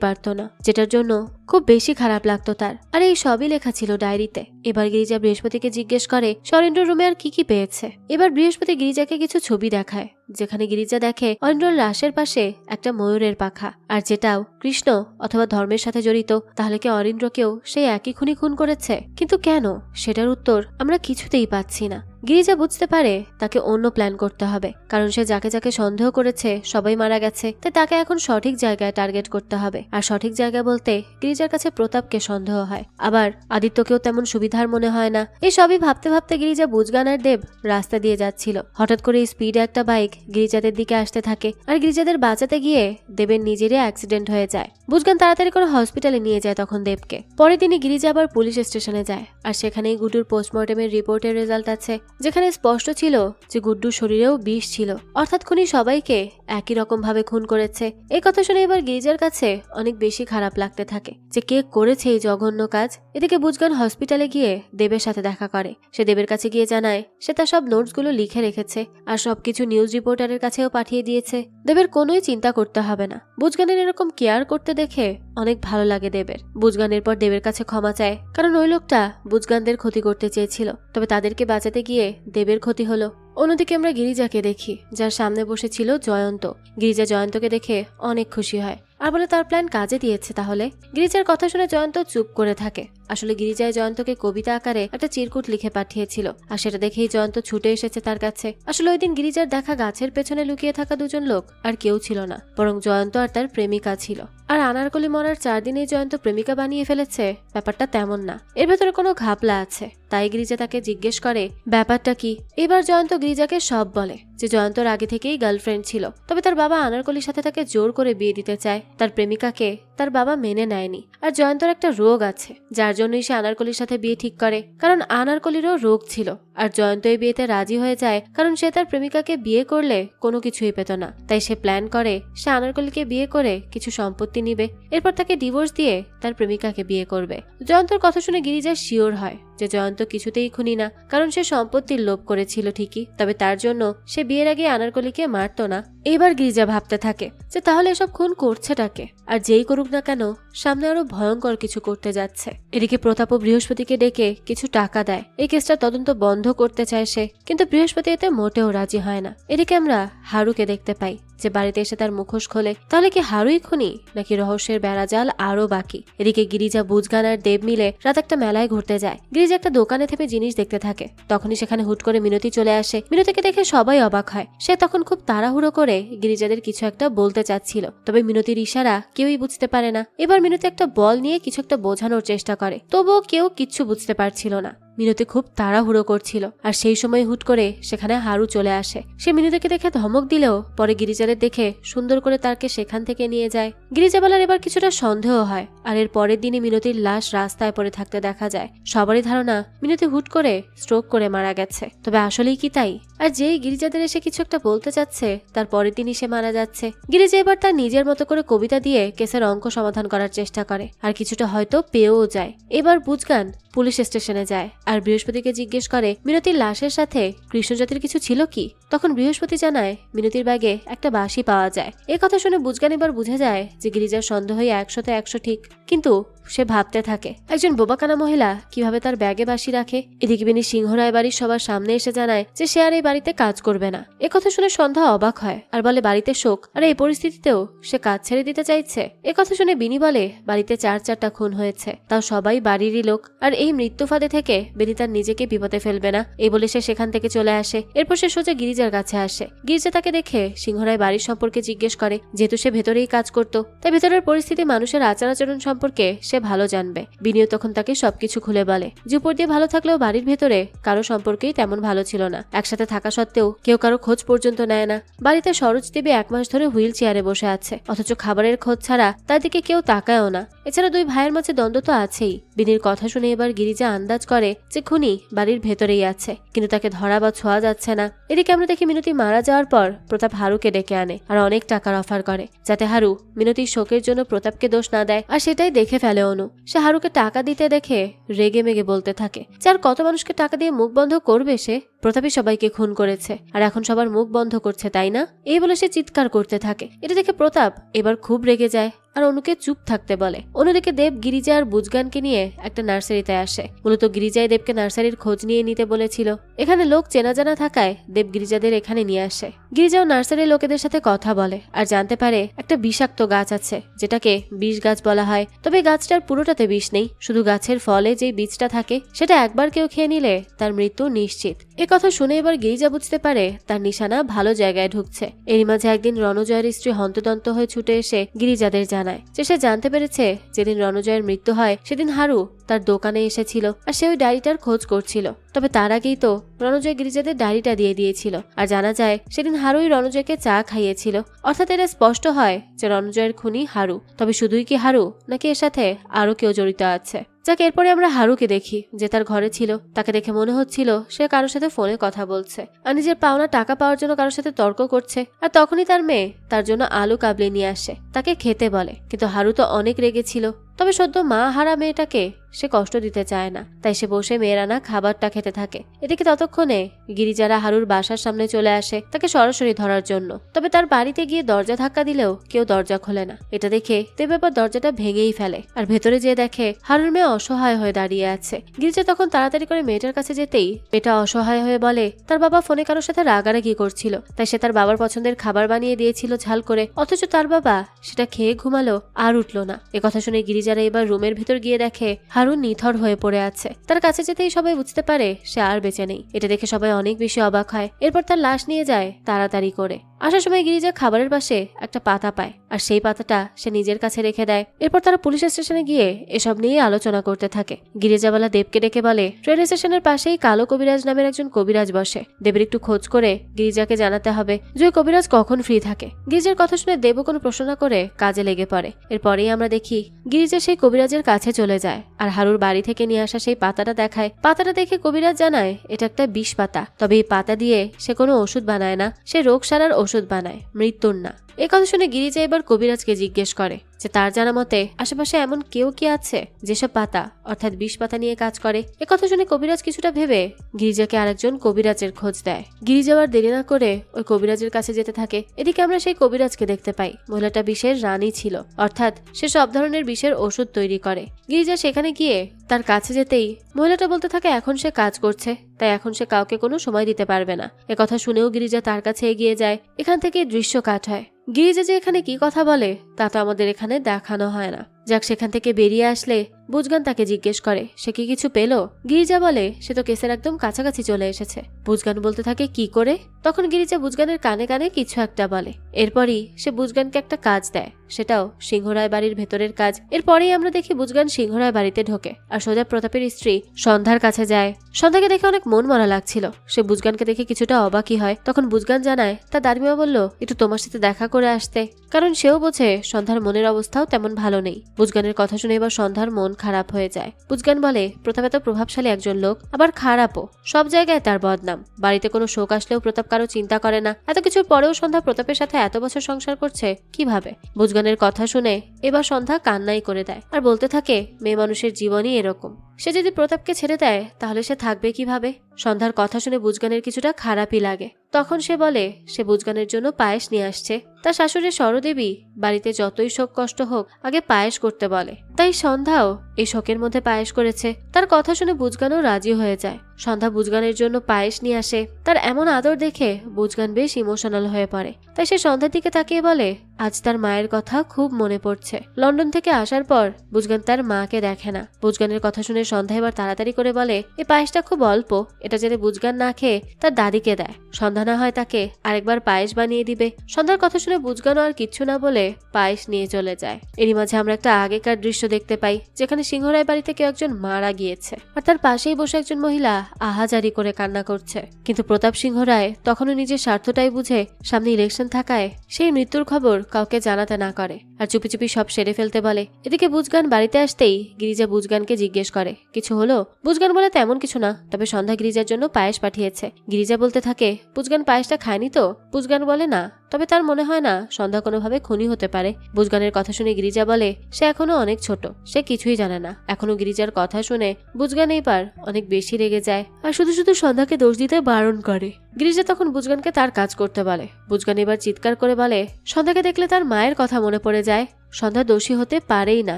পারতো না, যেটার জন্য খুব বেশি খারাপ লাগতো তার। আর এই সবই লেখা ছিল ডায়েরিতে। এবার গিরিজা বৃহস্পতিকে জিজ্ঞেস করে সে অরিন্দ্রর রুমে আর কি কি পেয়েছে। এবার বৃহস্পতি গিরিজাকে কিছু ছবি দেখায়, যেখানে গিরিজা দেখে অরিন্দ্রর লাশের পাশে একটা ময়ূরের পাখা, আর যেটাও কৃষ্ণ অথবা ধর্মের সাথে জড়িত। তাহলে কি অরিন্দ্রকেও সেই একই খুনি খুন করেছে? কিন্তু কেন, সেটার উত্তর আমরা কিছুতেই পাচ্ছি না। গিরিজা বুঝতে পারে তাকে অন্য প্ল্যান করতে হবে, কারণ সে যাকে যাকে সন্দেহ করেছে সবাই মারা গেছে। তাই তাকে এখন সঠিক জায়গায় টার্গেট করতে হবে। আর সঠিক জায়গা বলতে গিরিজার কাছে প্রতাপকে সন্দেহ হয়, আবার আদিত্যকেও তেমন সুবিধার মনে হয় না। এই সবই ভাবতে ভাবতে গিরিজা বুজগান আর দেব রাস্তা দিয়ে যাচ্ছিল। হঠাৎ করে স্পিডে একটা বাইক গিরিজাদের দিকে আসতে থাকে, আর গিরিজাদের বাঁচাতে গিয়ে দেবের নিজেরই অ্যাক্সিডেন্ট হয়ে যায়। বুজগান তাড়াতাড়ি করে হসপিটালে নিয়ে যায় তখন দেবকে। পরের দিনই গিরিজা আবার পুলিশ স্টেশনে যায়, আর সেখানেই গুড্ডুর পোস্টমর্টেমের রিপোর্টের রেজাল্ট আছে, যেখানে স্পষ্ট ছিল যে গুড্ডুর শরীরেও বিষ ছিল, অর্থাৎ খুনি সবাইকে একই রকম ভাবে খুন করেছে। এই কথা শুনে এবার গিরিজার কাছে অনেক বেশি খারাপ লাগতে থাকে যে কে করেছে এই জঘন্য কাজ। এদিকে বুজগান হসপিটালে গিয়ে দেবের সাথে দেখা করে। সে দেবের কাছে গিয়ে জানায় সে তার সব নোটসগুলো লিখে রেখেছে, আর সবকিছু নিউজ রিপোর্টারের কাছেও পাঠিয়ে দিয়েছে। দেবের কোনোই চিন্তা করতে হবে না। বুজগানের এরকম কেয়ার করতে দেখে অনেক ভালো লাগে দেবের। বুজগানের পর দেবের কাছে ক্ষমা চায়, কারণ ওই লোকটা বুজগানদের ক্ষতি করতে চেয়েছিল, তবে তাদেরকে বাঁচাতে গিয়ে দেবের ক্ষতি হলো। অন্যদিকে আমরা গিরিজাকে দেখি, যার সামনে বসেছিল জয়ন্ত। গিরিজা জয়ন্তকে দেখে অনেক খুশি হয় আর বলে তার প্ল্যান কাজে দিয়েছে। তাহলে গিরিজার কথা শুনে জয়ন্ত চুপ করে থাকে। আসলে গিরিজায় জয়ন্তকে কবিতা আকারে একটা চিরকুট লিখে পাঠিয়েছিল, আর সেটা দেখেই জয়ন্ত ছুটে এসেছে তার কাছে। আসলে ওই দিন গিরিজার দেখা গাছের পেছনে লুকিয়ে থাকা 2 জন লোক আর কেউ ছিল না, বরং জয়ন্ত আর তার প্রেমিকা ছিল। আর আনারকলি মরার 4 দিনেই জয়ন্ত প্রেমিকা বানিয়ে ফেলেছে, ব্যাপারটা তেমন না। এর ভেতরে কোনো ঘাপলা আছে। তাই গিরিজা তাকে জিজ্ঞেস করে ব্যাপারটা কি। এবার জয়ন্ত গিরিজাকে সব বলে যে জয়ন্তর আগে থেকেই গার্লফ্রেন্ড ছিল, তবে তার বাবা আনারকলির সাথে তাকে জোর করে বিয়ে দিতে চায়। তার প্রেমিকাকে তার বাবা মেনে নেয়নি, আর জয়ন্তর একটা রোগ আছে, যার জন্যই সে আনারকলির সাথে বিয়ে ঠিক করে, কারণ আনারকলিরও রোগ ছিল। আর জয়ন্ত এই বিয়েতে রাজি হয়ে যায়, কারণ সে তার প্রেমিকাকে বিয়ে করলে কোনো কিছুই পেত না। তাই সে প্ল্যান করে সে আনারকলিকে বিয়ে করে কিছু সম্পত্তি নিবে, এরপর তাকে ডিভোর্স দিয়ে তার প্রেমিকাকে বিয়ে করবে। জয়ন্তর কথা শুনে গিরিজা শিওর হয় যে জয়ন্ত কিছুতেই খুনি না, কারণ সে সম্পত্তির লোভ করেছিল ঠিকই, তবে তার জন্য সে বিয়ের আগে আনারকলিকে মারতো না। এবার গিরিজা ভাবতে থাকে যে তাহলে এসব খুন করছেটাকে, আর যেই করুক না কেন সামনে আরো ভয়ঙ্কর কিছু করতে যাচ্ছে। এদিকে প্রতাপ ও বৃহস্পতিকে ডেকে কিছু টাকা দেয়, এই কেসটা তদন্ত বন্ধ করতে চায় সে, কিন্তু বৃহস্পতি এতে মোটেও রাজি হয় না। এদিকে আমরা হারুকে দেখতে পাই যে বাড়িতে এসে তার মুখোশ খোলে। তাহলে কি হারুই খুনি, নাকি রহস্যের বেড়াজাল আরো বাকি? এদিকে গিরিজা, বুজগান আর দেব মিলে রাত একটা মেলায় ঘুরতে যায়। গিরিজা একটা দোকানে থেমে জিনিস দেখতে থাকে। তখনই সেখানে হুট করে মিনতি চলে আসে। মিনতিকে দেখে সবাই অবাক হয়। সে তখন খুব তাড়াহুড়ো করে গিরিজাদের কিছু একটা বলতে চাচ্ছিল, তবে মিনতির ইশারা কেউই বুঝতে পারে না। এবার মিনতি একটা বল নিয়ে কিছু একটা বোঝানোর চেষ্টা করে, তবুও কেউ কিচ্ছু বুঝতে পারছিল না। মিনতি খুব তাড়াহুড়ো করছিল, আর সেই সময় হুট করে সেখানে হারু চলে আসে। সে মিনতিকে দেখে ধমক দিলেও পরে গিরিজার গিরিজাদের দেখে সুন্দর করে তাকে সেখান থেকে নিয়ে যায়। গিরিজাবালার এবার কিছুটা সন্দেহ হয়, আর এর পরের দিনই মিনতির লাশ রাস্তায় পড়ে থাকতে দেখা যায়। সবারই ধারণা মিনতি হুট করে স্ট্রোক করে মারা গেছে, তবে আসলেই কি তাই? আর যেই গিরিজাদের এসে কিছু একটা বলতে চাচ্ছে তার পরের দিনই সে মারা যাচ্ছে। গিরিজা এবার তার নিজের মতো করে কবিতা দিয়ে কেসের অঙ্ক সমাধান করার চেষ্টা করে, আর কিছুটা হয়তো পেয়েও যায়। এবার বুঝগান পুলিশ স্টেশনে যায় আর বৃহস্পতিকে জিজ্ঞেস করে মিনতির লাশের সাথে কৃষ্ণজাতির কিছু ছিল কি। তখন বৃহস্পতি জানায় মিনতির ব্যাগে একটা বাঁশি পাওয়া যায়। এ কথা শুনে বুঝগান এবার বুঝে যায় যে গিরিজার সন্দেহই 100তে 100 ঠিক। কিন্তু সে ভাবতে থাকে একজন বোবাকানা মহিলা কিভাবে তার ব্যাগে বাঁশি রাখে। এদিকে বিনি সিংহরায় বাড়ির সবার সামনে এসে জানায় যে সে আর এই বাড়িতে কাজ করবে না। একথা শুনে সন্ধ্যা অবাক হয় আর বলে বাড়িতে শোক, আর এই পরিস্থিতিতেও সে কাজ ছেড়ে দিতে চাইছে। একথা শুনে বিনি বলে বাড়িতে 4টা খুন হয়েছে, তাও সবাই বাড়িরই লোক, আর এই মৃত্যু ফাঁদে থেকে বিনি তার নিজেকে বিপদে ফেলবে না। এই বলে সে সেখান থেকে চলে আসে। এরপর সে সোজা গিরিজার কাছে আসে। গিরিজা তাকে দেখে সিংহরায় বাড়ির সম্পর্কে জিজ্ঞেস করে, যেহেতু সে ভেতরেই কাজ করত তাই ভেতরের পরিস্থিতি মানুষের আচার আচরণ সম্পর্কে সে ভালো জানবে। বিনিও তখন তাকে সবকিছু খুলে বলে যে উপর দিয়ে ভালো থাকলেও বাড়ির ভেতরে কারো সম্পর্কেই তেমন ভালো ছিল না। একসাথে থাকা সত্ত্বেও কেউ কারো খোঁজ পর্যন্ত নেয় না। বাড়িতে সরোজ দেবী 1 মাস ধরে হুইল চেয়ারে বসে আছে, অথচ খাবারের খোঁজ ছাড়া তার দিকে কেউ তাকায়ও না। এছাড়া 2 ভাইয়ের মাঝে দ্বন্দ্ব তো আছেই। বিনির কথা শুনে এবার গিরিজা আন্দাজ করে যে খুনি বাড়ির ভেতরেই আছে, কিন্তু তাকে ধরা বা ছোঁয়া যাচ্ছে না। এদিকে আমরা দেখি মিনতি মারা যাওয়ার পর প্রতাপ হারুকে ডেকে আনে আর অনেক টাকার অফার করে, যাতে হারু মিনতির শোকের জন্য প্রতাপকে দোষ না দেয়। আর সেটাই দেখে ফেলে অনু। সে হারুকে টাকা দিতে দেখে রেগে মেগে বলতে থাকে যার কত মানুষকে টাকা দিয়ে মুখ বন্ধ করবে সে। প্রতাপই সবাইকে খুন করেছে আর এখন সবার মুখ বন্ধ করছে, তাই না? এই বলে সে চিৎকার করতে থাকে। এটা দেখে প্রতাপ এবার খুব রেগে যায় আর অনুকে চুপ থাকতে বলে। অন্যদিকে দেব গিরিজা আর বুজগানকে নিয়ে একটা নার্সারিতে আসে। মূলত গিরিজাই দেবকে নার্সারির খোঁজ নিয়ে নিতে বলেছিল। এখানে লোক চেনা জানা থাকায় দেব গিরিজাদের এখানে নিয়ে আসে। গিরিজাও নার্সারির লোকেদের সাথে কথা বলে আর জানতে পারে একটা বিষাক্ত গাছ আছে যেটাকে বিষ গাছ বলা হয়। তবে গাছটার পুরোটাতে বিষ নেই, শুধু গাছের ফলে যে বীজটা থাকে সেটা একবার কেউ খেয়ে নিলে তার মৃত্যু নিশ্চিত। কথা শুনে এবার গিরিজা বুঝতে পারে তার নিশানা ভালো জায়গায় ঢুকছে। এরই মাঝে একদিন রণজয়ের স্ত্রী হন্তদন্ত হয়ে ছুটে এসে গিরিজাদের জানায় যে সে জানতে পেরেছে যেদিন রণজয়ের মৃত্যু হয় সেদিন হারু তার দোকানে এসেছিল আর সে ওই ডায়েরিটার খোঁজ করছিল। তবে তার আগেই তো রণজয় গিরিজাদের ডায়েরিটা দিয়ে দিয়েছিল। আর জানা যায় সেদিন হারুই রণজয়কে চা খাইয়েছিল। অর্থাৎ এটা স্পষ্ট হয় যে রণজয়ের খুনি হারু। তবে শুধুই কি হারু, নাকি এর সাথে আরো কেউ জড়িত আছে? যাক, এরপরে আমরা হারুকে দেখি যে তার ঘরে ছিল। তাকে দেখে মনে হচ্ছিল সে কারোর সাথে ফোনে কথা বলছে আর নিজের পাওনা টাকা পাওয়ার জন্য কারোর সাথে তর্ক করছে। আর তখনই তার মেয়ে তার জন্য আলু কাবলি নিয়ে আসে, তাকে খেতে বলে। কিন্তু হারু তো অনেক রেগেছিল। তবে সদ্য মা হারা মেয়েটাকে সে কষ্ট দিতে চায় না, তাই সে বসে মেয়ের আনা খাবারটা খেতে থাকে। এদিকে ততক্ষণে গিরিজারা হারুর বাসার সামনে চলে আসে তাকে সরাসরি ধরার জন্য। তবে তার বাড়িতে গিয়ে দরজা ধাক্কা দিলেও কেউ দরজা খোলে না। এটা দেখে দেব এবার দরজাটা ভেঙেই ফেলে আর ভেতরে যেয়ে দেখে হারুর মেয়ে অসহায় হয়ে দাঁড়িয়ে আছে। গিরিজা তখন তাড়াতাড়ি করে মেয়েটার কাছে যেতেই মেয়েটা অসহায় হয়ে বলে তার বাবা ফোনে কারোর সাথে রাগারাগি করছিল, তাই সে তার বাবার পছন্দের খাবার বানিয়ে দিয়েছিল ঝাল করে, অথচ তার বাবা সেটা খেয়ে ঘুমালো আর উঠলো না। একথা শুনে গিরিজারা এবার রুমের ভেতর গিয়ে দেখে হারু নিথর হয়ে পড়ে আছে। তার কাছে যেতেই সবাই বুঝতে পারে সে আর বেঁচে নেই। এটা দেখে সবাই অনেক বেশি অবাক হয়। এরপর তার লাশ নিয়ে যায় তাড়াতাড়ি করে। আসার সময় গিরিজা খাবারের পাশে একটা পাতা পায় আর সেই পাতাটা সে নিজের কাছে রেখে দেয়। এরপর তারা পুলিশ স্টেশনে গিয়ে এসব নিয়ে আলোচনা করতে থাকে। গিরিজাওয়ালা দেবকে ডেকে বলে ট্রেন স্টেশনের পাশেই কালো কবিরাজ নামের একজন কবিরাজ বসে। দেবের একটু খোঁজ করে গিরিজাকে জানাতে হবে যে ওই কবিরাজ কখন ফ্রি থাকে। গিরিজার কথা শুনে দেবও কোনো প্রশ্ন না করে কাজে লেগে পড়ে। এরপরেই আমরা দেখি গিরিজা সেই কবিরাজের কাছে চলে যায় আর হারুর বাড়ি থেকে নিয়ে আসা সেই পাতাটা দেখায়। পাতাটা দেখে কবিরাজ জানায় এটা একটা বিষ পাতা। তবে এই পাতা দিয়ে সে কোনো ওষুধ বানায় না, সে রোগ সারার ওষুধ বানায়, মৃত্যুর না। এই কথা শুনে গিরিজা এবার কবিরাজকে জিজ্ঞেস করে যে তার জানা মতে আশেপাশে এমন কেউ কি আছে যেসব পাতা অর্থাৎ বিষ পাতা নিয়ে কাজ করে। একথা শুনে কবিরাজ কিছুটা ভেবে গিরিজাকে আরেকজন কবিরাজের খোঁজ দেয়। গিরিজা আর দেরি না করে ওই কবিরাজের কাছে যেতে থাকে। এদিকে আমরা সেই কবিরাজকে দেখতে পাই মহিলাটা বিষের রানী ছিল, অর্থাৎ সে সব ধরনের বিষের ওষুধ তৈরি করে। গিরিজা সেখানে গিয়ে তার কাছে যেতেই মহিলাটা বলতে থাকে এখন সে কাজ করছে, তাই এখন সে কাউকে কোনো সময় দিতে পারবে না। একথা শুনেও গিরিজা তার কাছে এগিয়ে যায়। এখান থেকে দৃশ্য কাট হয়। গিরিজা যে এখানে কি কথা বলে তা তো আমাদের এখানে দেখানো হয় না। যাক সেখান থেকে বেরিয়ে আসলে বুজগান তাকে জিজ্ঞেস করে সে কি কিছু পেল। গিরিজা বলে সে তো কেসের একদম কাছাকাছি চলে এসেছে। বুজগান বলতে থাকে কি করে। তখন গিরিজা বুজগানের কানে কানে কিছু একটা বলে। এরপরই সে বুজগানকে একটা কাজ দেয়, সেটাও সিংহরায় বাড়ির ভেতরের কাজ। এরপরেই আমরা দেখি বুজগান সিংহরায় বাড়িতে ঢোকে আর সোজা প্রতাপের স্ত্রী সন্ধ্যার কাছে যায়। সন্ধ্যাকে দেখে অনেক মন মরা লাগছিল। সে বুজগানকে দেখে কিছুটা অবাকই হয়। তখন বুজগান জানায় তার দাদিমা বলল একটু তোমার সাথে দেখা করে আসতে, কারণ সেও বোঝে সন্ধ্যার মনের অবস্থাও তেমন ভালো নেই। বুজগানের কথা শুনে এবার সন্ধ্যার মন খারাপ হয়ে যায়। বুজগান বলে প্রতাপ এত প্রভাবশালী একজন লোক, আবার খারাপও, সব জায়গায় তার বদনাম। বাড়িতে কোনো শোক আসলেও প্রতাপ কারো চিন্তা করে না। এত কিছুর পরেও সন্ধ্যা প্রতাপের সাথে এত বছর সংসার করছে কিভাবে। বুজগানের কথা শুনে এবার সন্ধ্যা কান্নাই করে দেয় আর বলতে থাকে মেয়ে মানুষের জীবনই এরকম, সে যদি প্রতাপকে ছেড়ে দেয় তাহলে সে থাকবে কিভাবে। সন্ধ্যার কথা শুনে বুজগানের কিছুটা খারাপই লাগে। তখন সে বলে সে বুজগানের জন্য পায়েস নিয়ে আসছে। তার শাশুড়ি সরদেবী বাড়িতে যতই শোক কষ্ট হোক আগে পায়েস করতে বলে, তাই সন্ধ্যাও এই শোকের মধ্যে পায়েস করেছে। তার কথা শুনে বুজগানও রাজি হয়ে যায়। সন্ধ্যা বুজগানের জন্য পায়েস নিয়ে আসে। তার এমন আদর দেখে বুজগান বেশ ইমোশনাল হয়ে পড়ে। তাই সে সন্ধ্যার দিকে তাকিয়ে বলে আজ তার মায়ের কথা খুব মনে পড়ছে। লন্ডন থেকে আসার পর বুজগান তার মাকে দেখে না। বুজগানের কথা শুনে সন্ধ্যা এবার তাড়াতাড়ি করে বলে এই পায়েসটা খুব অল্প, এটা যাতে বুজগান না খেয়ে তার দাদিকে দেয়। সন্ধ্যা না হয় তাকে আরেকবার পায়েস বানিয়ে দিবে। সন্ধ্যার কথা শুনে বুজগানও আর কিচ্ছু না বলে পায়েস নিয়ে চলে যায়। এরই মাঝে আমরা একটা আগেকার দৃশ্য দেখতে পাই, যেখানে সিংহরায় বাড়িতে কেউ একজন মারা গিয়েছে আর তার পাশেই বসে একজন মহিলা আহাজারি করে কান্না করছে। কিন্তু প্রতাপ সিংহ রায় তখনও নিজের স্বার্থটাই বুঝে সামনে ইলেকশন থাকায় সেই মৃত্যুর খবর কাউকে জানাতে না করে আর চুপি চুপি সব সেরে ফেলতে বলে। এদিকে বুজগান বাড়িতে আসতেই গিরিজা বুজগানকে জিজ্ঞেস করে কিছু হলো। বুজগান বলে তেমন কিছু না, তবে সন্ধ্যা গিরিজার জন্য পায়েস পাঠিয়েছে। গিরিজা বলতে থাকে বুজগান পায়েসটা খায়নি তো। বুজগান বলে না, তবে তার মনে হয় না সন্ধ্যা কোনোভাবে খুনি হতে পারে। বুজগানের কথা শুনে গিরিজা বলে সে এখনো অনেক ছোট, সে কিছুই জানে না। এখনো গিরিজার কথা শুনে বুজগান এইবার অনেক বেশি রেগে যায় আর শুধু শুধু সন্ধ্যাকে দোষ দিতে বারণ করে। গিরিজা তখন বুজগানকে তার কাজ করতে বলে। বুজগান এবার চিৎকার করে বলে সন্ধ্যাকে দেখলে তার মায়ের কথা মনে পড়ে যায়। সন্ধ্যা দোষী হতে পারেই না,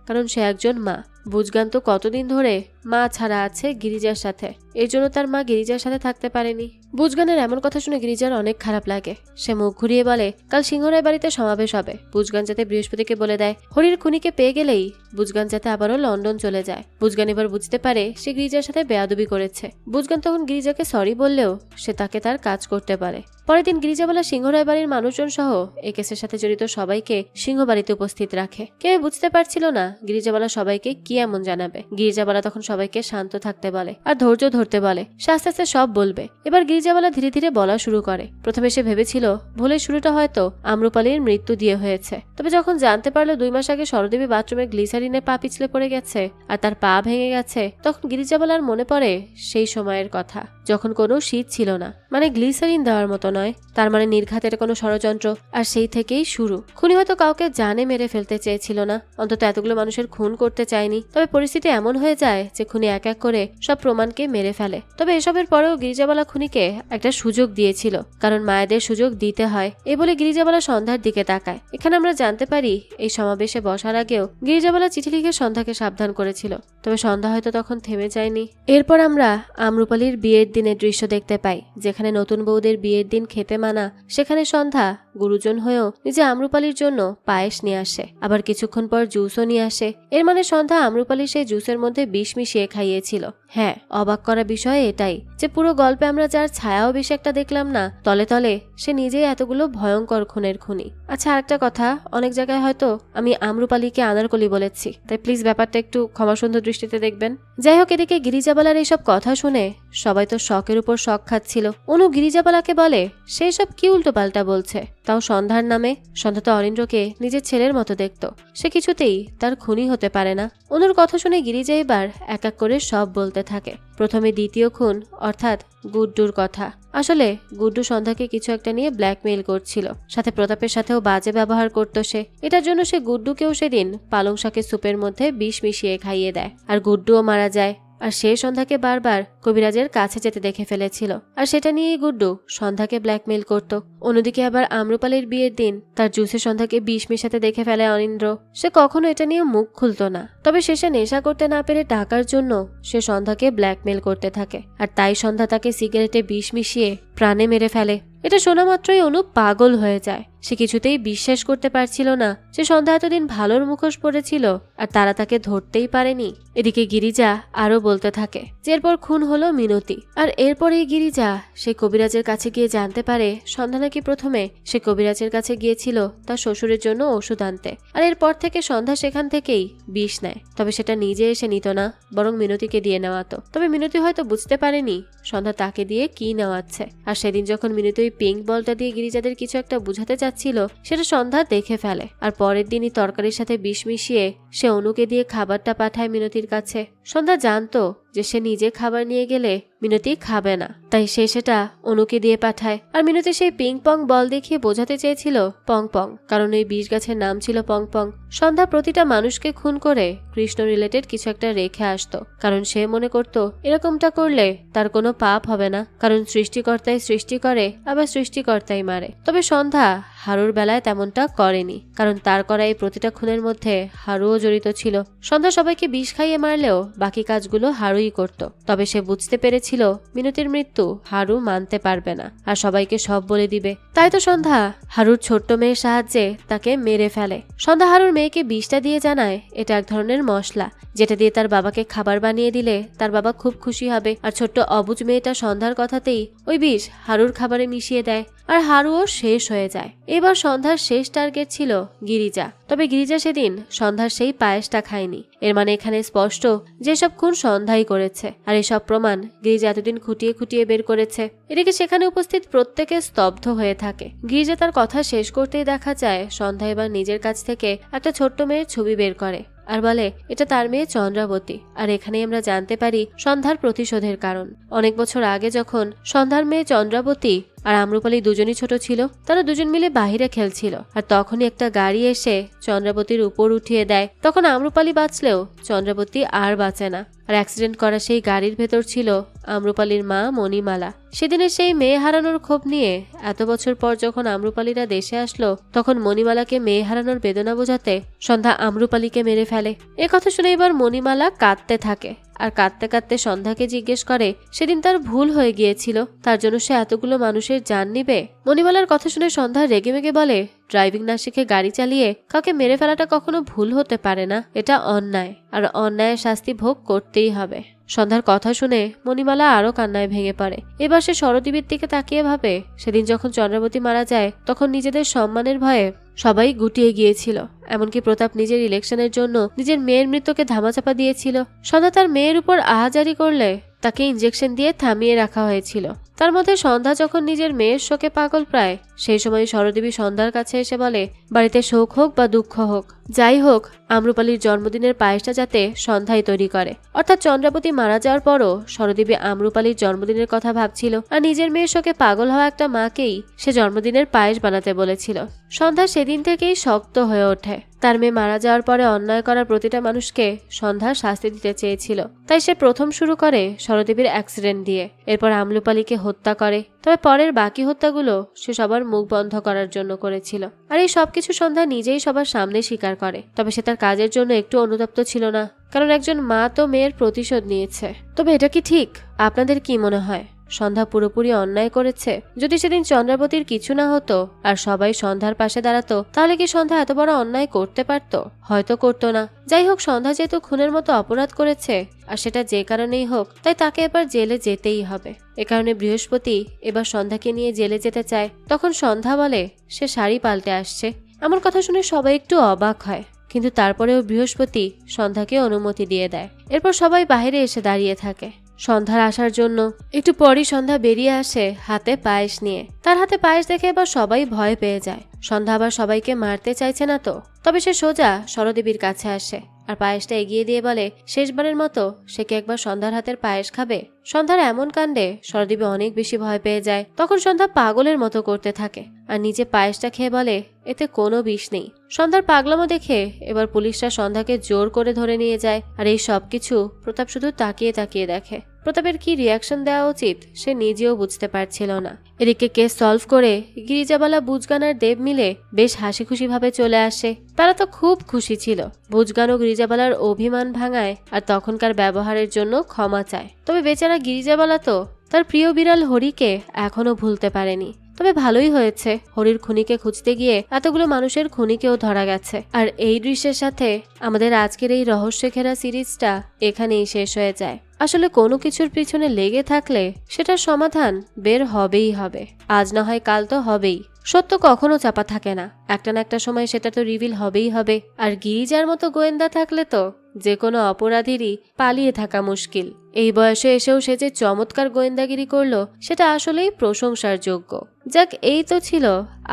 কারণ সে একজন মা। বুজগান তো কতদিন ধরে মা ছাড়া আছে গিরিজার সাথে, এই জন্য তার মা গিরিজার সাথে থাকতে পারেনি। বুজগানের এমন কথা শুনে গিরিজার অনেক খারাপ লাগে। সে মুখ ঘুরিয়ে বলে কাল সিংহরায় বাড়িতে সমাবেশ হবে। বুজগান যাতে বৃহস্পতিকে বলে দেয় হরির খুনিকে পেয়ে গেলেই বুজগান যাতে আবারও লন্ডন চলে যায়। বুজগান এবার বুঝতে পারে সে গিরিজার সাথে বেয়াদবি করেছে। বুজগান তখন গিরিজাকে সরি বললেও সে তাকে তার কাজ করতে পারে। পরের দিন গিরিজাবালা সিংহরায় বাড়ির মানুষজন সহ এই কেসের সাথে জড়িত সবাইকে সিংহ বাড়িতে উপস্থিত রাখে। কেউ বুঝতে পারছিল না গিরিজাবালা সবাইকে কি এমন জানাবে। গিরিজাবালা তখন সবাইকে শান্ত থাকতে বলে আর ধৈর্য ধরতে বলে। সে আস্তে আস্তে সব বলবে। এবার গিরিজাবালা ধীরে ধীরে বলা শুরু করে। প্রথমে সে ভেবেছিল ভুলের শুরুটা হয়তো আম্রপালির মৃত্যু দিয়ে হয়েছে, তবে যখন জানতে পারলো 2 মাস আগে সরদেবী বাথরুমে গ্লিসারিনে পা পিছলে পড়ে গেছে আর তার পা ভেঙে গেছে, তখন গিরিজাবালার মনে পড়ে সেই সময়ের কথা যখন কোনো শীত ছিল না, মানে গ্লিসারিন দেওয়ার মতো নয়, তার মানে নির্ঘাতের কোনো ষড়যন্ত্র। আর সেই থেকেই শুরু। খুনি হয়তো কাউকে জানে মেরে ফেলতে চেয়েছিল না, অন্তত এতগুলো মানুষের খুন করতে চায়নি। তবে পরিস্থিতি এমন হয়ে যায় যে খুনি এক এক করে সব প্রমাণকে মেরে ফেলে। তবে এসবের পরেও গিরিজাবালা খুনিকে একটা সুযোগ দিয়েছিল, কারণ মায়েদের সুযোগ দিতে হয়। এই বলে গিরিজাবালা সন্ধ্যার দিকে তাকায়। এখানে আমরা জানতে পারি এই সমাবেশে বসার আগেও গিরিজাবালা চিঠি লিখে সন্ধ্যাকে সাবধান করেছিল, তবে সন্ধ্যা হয়তো তখন থেমে যায়নি। এরপর আমরা আম্রপালির বিয়ের দিনের দৃশ্য দেখতে পাই, যেখানে নতুন বউদের বিয়ের দিন খেতে মানা। সেখানে সন্ধ্যা গুরুজন হয়েও নিজে আম্রপালির জন্য পায়েস নিয়ে আসে, আবার কিছুক্ষণ পর জুসও নিয়ে আসে। এর মানে সন্ধ্যা আম্রপালি সেই জুসের মধ্যে বিষ মিশিয়ে খাইয়েছিল। হ্যাঁ, অবাক করা বিষয় এটাই যে পুরো গল্পে আমরা যার ছায়াও বেশি একটা দেখলাম না, তলে তলে সে নিজেই এতগুলো ভয়ঙ্কর খুনের খুনি। আচ্ছা, আরেকটা কথা, অনেক জায়গায় হয়তো আমি আম্রপালিকে আনারকলি বলেছি, তাই প্লিজ ব্যাপারটা একটু ক্ষমাসুন্দর দৃষ্টিতে দেখবেন। যাই হোক, এদিকে গিরিজাবালার এইসব কথা শুনে সবাই তো শখের উপর শখ খাচ্ছিল। অনু গিরিজাবালাকে বলে সে সব কি উল্টো পাল্টা বলছে, তাও সন্ধ্যার নামে। সন্ধ্যা তো অরিন্দ্রকে নিজের ছেলের মতো দেখতো, সে কিছুতেই তার খুনি হতে পারে না। অনুর কথা শুনে গিরিজা এবার এক এক করে সব বলতে থাকে। প্রথমে দ্বিতীয় খুন অর্থাৎ গুড্ডুর কথা। আসলে গুড্ডু সন্ধ্যাকে কিছু একটা নিয়ে ব্ল্যাকমেইল করছিল, সাথে প্রতাপের সাথেও বাজে ব্যবহার করতো সে। এটার জন্য সে গুড্ডুকেও সেদিন পালং শাকের স্যুপের মধ্যে বিষ মিশিয়ে খাইয়ে দেয়, আর গুড্ডুও মারা যায়। আর সে সন্ধ্যাকে বারবার কবিরাজের কাছে যেতে দেখে ফেলেছিল, আর সেটা নিয়েই গুড্ডু সন্ধ্যাকে ব্ল্যাকমেইল করত। অন্যদিকে আবার আম্রপালির বিয়ের দিন তার জুসে সন্ধ্যাকে বিষ মিশাতে দেখে ফেলে অনিন্দ্র। সে কখনো এটা নিয়ে মুখ খুলতো না, তবে শেষে নেশা করতে না পেরে টাকার জন্য সে সন্ধ্যাকে ব্ল্যাকমেইল করতে থাকে, আর তাই সন্ধ্যা তাকে সিগারেটে বিষ মিশিয়ে প্রাণে মেরে ফেলে। এটা শোনা মাত্রই অনু পাগল হয়ে যায়। সে কিছুতেই বিশ্বাস করতে পারছিল না যে সন্ধ্যা এতদিন ভালোর মুখোশ পড়েছিল আর তারা তাকে ধরতেই পারেনি। এদিকে গিরিজা আরো বলতে থাকে যে এরপর খুন হলো মিনতি, আর এরপরেই গিরিজা সে কবিরাজের কাছে গিয়ে জানতে পারে সন্ধ্যা নাকি প্রথমে সে কবিরাজের কাছে গিয়েছিল তার শ্বশুরের জন্য ওষুধ আনতে, আর এরপর থেকে সন্ধ্যা সেখান থেকেই বিষ নেয়। তবে সেটা নিজে এসে নিত না, বরং মিনতিকে দিয়ে নেওয়াতো। তবে মিনতি হয়তো বুঝতে পারেনি সন্ধ্যা তাকে দিয়ে কি নেওয়াচ্ছে। আর সেদিন যখন মিনতি ওই পিঙ্ক বলটা দিয়ে গিরিজাদের কিছু একটা বুঝাতে ছিল সেটা সন্ধ্যা দেখে ফেলে, আর পরের দিনই তরকারির সাথে বিষ মিশিয়ে সে অনুকে দিয়ে খাবারটা পাঠায় মিনতির কাছে। সন্ধ্যা জানতো যে সে নিজে খাবার নিয়ে গেলে মিনতি খাবে না, তাই সে সেটা অনুকে দিয়ে পাঠায়। আর মিনতি সেই পিং পং বল দেখিয়ে বোঝাতে চেয়েছিল পং পং, কারণ ওই বিষ গাছের নাম ছিল পং পং। সন্ধ্যা প্রতিটা মানুষকে খুন করে কৃষ্ণ রিলেটেড কিছু একটা রেখে আসতো, কারণ সে মনে করত এরকমটা করলে তার কোনো পাপ হবে না, কারণ সৃষ্টিকর্তাই সৃষ্টি করে আবার সৃষ্টিকর্তাই মারে। তবে সন্ধ্যা হারুর বেলায় তেমনটা করেনি, কারণ তার করা এই প্রতিটা খুনের মধ্যে হারুও জড়িত ছিল। সন্ধ্যা সবাইকে বিষ খাইয়ে মারলেও বাকি কাজগুলো হারুই করত। তবে সে বুঝতে পেরেছিল মিনতির মৃত্যু হারু মানতে পারবে না আর সবাইকে সব বলে দিবে, তাই তো সন্ধ্যা হারুর ছোট্ট মেয়ের সাহায্যে তাকে মেরে ফেলে। সন্ধ্যা হারুর মেয়েকে বিষটা দিয়ে জানায় এটা এক ধরনের মশলা, যেটা দিয়ে তার বাবাকে খাবার বানিয়ে দিলে তার বাবা খুব খুশি হবে। আর ছোট্ট অবুজ মেয়েটা সন্ধ্যার কথাতেই ওই বিষ হারুর খাবারে মিশিয়ে দেয়, আর হারুও শেষ হয়ে যায়। এবার সন্ধ্যার শেষ টার্গেট ছিল গিরিজা। তবে গিরিজা সেদিন সন্ধ্যার সেই পায়েসটা খায়নি। এর মানে এখানে স্পষ্ট যেসব খুন সন্ধ্যাই করেছে, আর এসব প্রমাণ গিরিজা এতদিন খুঁটিয়ে খুঁটিয়ে বের করেছে। এদিকে সেখানে উপস্থিত প্রত্যেকে স্তব্ধ হয়ে থাকে। গিরিজা তার কথা শেষ করতেই দেখা যায় সন্ধ্যা এবার নিজের কাছ থেকে একটা ছোট্ট মেয়ের ছবি বের করে আর বলে এটা তার মেয়ে চন্দ্রাবতী। আর এখানেই আমরা জানতে পারি সন্ধ্যার প্রতিশোধের কারণ। অনেক বছর আগে যখন সন্ধ্যার মেয়ে চন্দ্রাবতী আর আম্রপালি দুজনই ছোট ছিল, তারা দুজন মিলে বাহিরে খেলছিল, আর তখনই একটা গাড়ি এসে চন্দ্রাবতীর উপর উঠিয়ে দেয়। তখন আম্রপালি বাঁচলেও চন্দ্রাবতী আর বাঁচে না। আর অ্যাক্সিডেন্ট করা সেই গাড়ির ভেতর ছিল আম্রপালির মা মণিমালা। সেদিনের সেই মেয়ে হারানোর ক্ষোভ নিয়ে এত বছর পর যখন আম্রপালিরা দেশে আসলো, তখন মণিমালাকে মেয়ে হারানোর বেদনা বোঝাতে সন্ধ্যা আম্রপালিকে মেরে ফেলে। এ কথা শুনে এবার মণিমালা কাঁদতে থাকে, আর কাঁদতে কাঁদতে সন্ধ্যাকে জিজ্ঞেস করে সেদিন তার ভুল হয়ে গিয়েছিল, তার জন্য সে এতগুলো মানুষের জান নিবে। মণিমালার কথা শুনে সন্ধ্যা রেগেমেগে বলে ড্রাইভিং না শিখে গাড়ি চালিয়ে কাউকে মেরে ফেলাটা কখনো ভুল হতে পারে না, এটা অন্যায়, আর অন্যায়ের শাস্তি ভোগ করতেই হবে। সন্ধ্যার কথা শুনে মণিমালা আরো কান্নায় ভেঙে পড়ে। এবার সে সরদীপের দিকে তাকিয়ে ভাবে সেদিন যখন চন্দ্রাবতী মারা যায় তখন নিজেদের সম্মানের ভয়ে সবাই গুটিয়ে গিয়েছিল, এমনকি প্রতাপ নিজের ইলেকশনের জন্য নিজের মেয়ের মৃত্যুকে ধামাচাপা দিয়েছিল। সন্ধ্যা তার মেয়ের উপর আহাজারি করলে তাকে ইনজেকশন দিয়ে থামিয়ে রাখা হয়েছিল। তার মধ্যে সন্ধ্যা যখন নিজের মেয়ের শোকে পাগল প্রায়, সেই সময় সরদেবী সন্ধ্যার কাছে এসে বলে বাড়িতে শোক হোক বা দুঃখ হোক, যাই হোক আম্রপালির জন্মদিনের পায়েসটা যাতে সন্ধ্যাই তৈরি করে। অর্থাৎ চন্দ্রাবতী মারা যাওয়ার পরও সরদেবী আম্রপালির জন্মদিনের কথা ভাবছিল, আর নিজের মেয়ের শোকে পাগল হওয়া একটা মাকেই সে জন্মদিনের পায়েস বানাতে বলেছিল। সন্ধ্যা সেদিন থেকেই শক্ত হয়ে ওঠে। তার মেয়ে মারা যাওয়ার পরে অন্যায় করার প্রতিটা মানুষকে সন্ধ্যা শাস্তি দিতে চেয়েছিল, তাই সে প্রথম শুরু করে সরদেবীর অ্যাক্সিডেন্ট দিয়ে, এরপর আম্রপালিকে হত্যা করে। তবে পরের বাকি হত্যাগুলো সে সবার মুখ বন্ধ করার জন্য করেছিল। আর এই সবকিছু সন্ধ্যা নিজেই সবার সামনে স্বীকার করে। তবে সে তার কাজের জন্য একটু অনুতপ্ত ছিল না, কারণ একজন মা তো মেয়ের প্রতিশোধ নিয়েছে। তবে এটা কি ঠিক? আপনাদের কি মনে হয় সন্ধ্যা পুরোপুরি অন্যায় করেছে? যদি সেদিন চন্দ্রাবতীর কিছু না হতো আর সবাই সন্ধ্যার পাশে দাঁড়াতো, তাহলে কি সন্ধ্যা এত বড় অন্যায় করতে পারতো? হয়তো করতো না। যাই হোক, সন্ধ্যা যেহেতু খুনের মতো অপরাধ করেছে, আর সেটা যে কারণেই হোক, তাই তাকে এবার জেলে যেতেই হবে। এ কারণে বৃহস্পতি এবার সন্ধ্যাকে নিয়ে জেলে যেতে চায়। তখন সন্ধ্যা বলে সে শাড়ি পাল্টে আসছে। আমার কথা শুনে সবাই একটু অবাক হয়, কিন্তু তারপরেও বৃহস্পতি সন্ধ্যাকে অনুমতি দিয়ে দেয়। এরপর সবাই বাইরে এসে দাঁড়িয়ে থাকে সন্ধ্যার আসার জন্য। একটু পরই সন্ধ্যা বেরিয়ে আসে হাতে পায়েস নিয়ে। তার হাতে পায়েস দেখে এবার সবাই ভয় পেয়ে যায়। সন্ধ্যা আবার সবাইকে মারতে চাইছে না তো। তবে সে সোজা সরদেবীর কাছে আসে আর পায়েসটা এগিয়ে দিয়ে বলে শেষবারের মতো সে কি একবার সন্ধ্যার হাতের পায়েস খাবে। সন্ধ্যার এমন কাণ্ডে সরদেবী অনেক বেশি ভয় পেয়ে যায়। তখন সন্ধ্যা পাগলের মতো করতে থাকে আর নিজে পায়েসটা খেয়ে বলে এতে কোনো বিষ নেই। সন্ধ্যার পাগলামো দেখে এবার পুলিশরা সন্ধ্যাকে জোর করে ধরে নিয়ে যায়। আর এই সবকিছু প্রতাপ শুধু তাকিয়ে তাকিয়ে দেখে। প্রতাপের কি রিয়াকশন দেওয়া উচিত সে নিজেও বুঝতে পারছিল না। এদিকে কেস সলভ করে গিরিজাবালা, বুজগান আর দেব মিলে বেশ হাসি খুশি ভাবে চলে আসে। তারা তো খুব খুশি ছিল। বুজগান ও গিরিজাবালার অভিমান ভাঙায় আর তখনকার ব্যবহারের জন্য ক্ষমা চায়। তবে বেচারা গিরিজাবালা তো তার প্রিয় বিড়াল হরিকে এখনো ভুলতে পারেনি। তবে ভালোই হয়েছে, হরির খুনিকে খুঁজতে গিয়ে এতগুলো মানুষের খুনিকেও ধরা গেছে। আর এই দৃশ্যের সাথে আমাদের আজকের এই রহস্য ঘেরা সিরিজটা এখানেই শেষ হয়ে যায়। আসলে কোনো কিছুর পিছনে লেগে থাকলে সেটার সমাধান বের হবেই হবে, আজ না হয় কাল তো হবেই। সত্য কখনো চাপা থাকে না, একটা না একটা সময় সেটা তো রিভিল হবেই হবে। আর গিরিজার মতো গোয়েন্দা থাকলে তো যে কোনো অপরাধীরই পালিয়ে থাকা মুশকিল। এই বয়সে এসেও সে যে চমৎকার গোয়েন্দাগিরি করলো সেটা আসলেই প্রশংসার যোগ্য। যাক, এই তো ছিল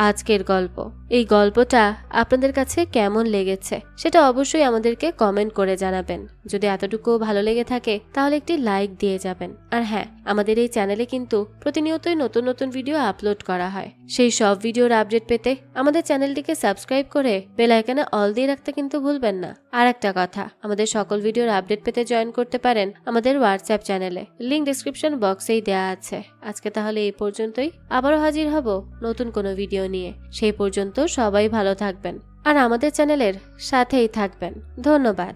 আজকের গল্প। এই গল্পটা আপনাদের কাছে কেমন লেগেছে সেটা অবশ্যই আমাদেরকে কমেন্ট করে জানাবেন। যদি এতটুকু ভালো লেগে থাকে তাহলে একটি লাইক দিয়ে যাবেন। আর হ্যাঁ, আমাদের এই চ্যানেলে কিন্তু প্রতিনিয়তই নতুন নতুন ভিডিও আপলোড করা হয়। সেই সব ভিডিওর আপডেট পেতে আমাদের চ্যানেলটিকে সাবস্ক্রাইব করে বেল আইকনে অল দিয়ে রাখতে কিন্তু ভুলবেন না। আর একটা কথা, আমাদের সকল ভিডিওর আপডেট পেতে জয়েন করতে পারেন আমাদের হোয়াটসঅ্যাপ চ্যানেলে, লিংক ডেসক্রিপশন বক্সেই দেওয়া আছে। আজকে তাহলে এই পর্যন্তই, আবারও হাজির হব নতুন কোনো ভিডিও নিয়ে। সেই পর্যন্ত সবাই ভালো থাকবেন আর আমাদের চ্যানেলের সাথেই থাকবেন। ধন্যবাদ।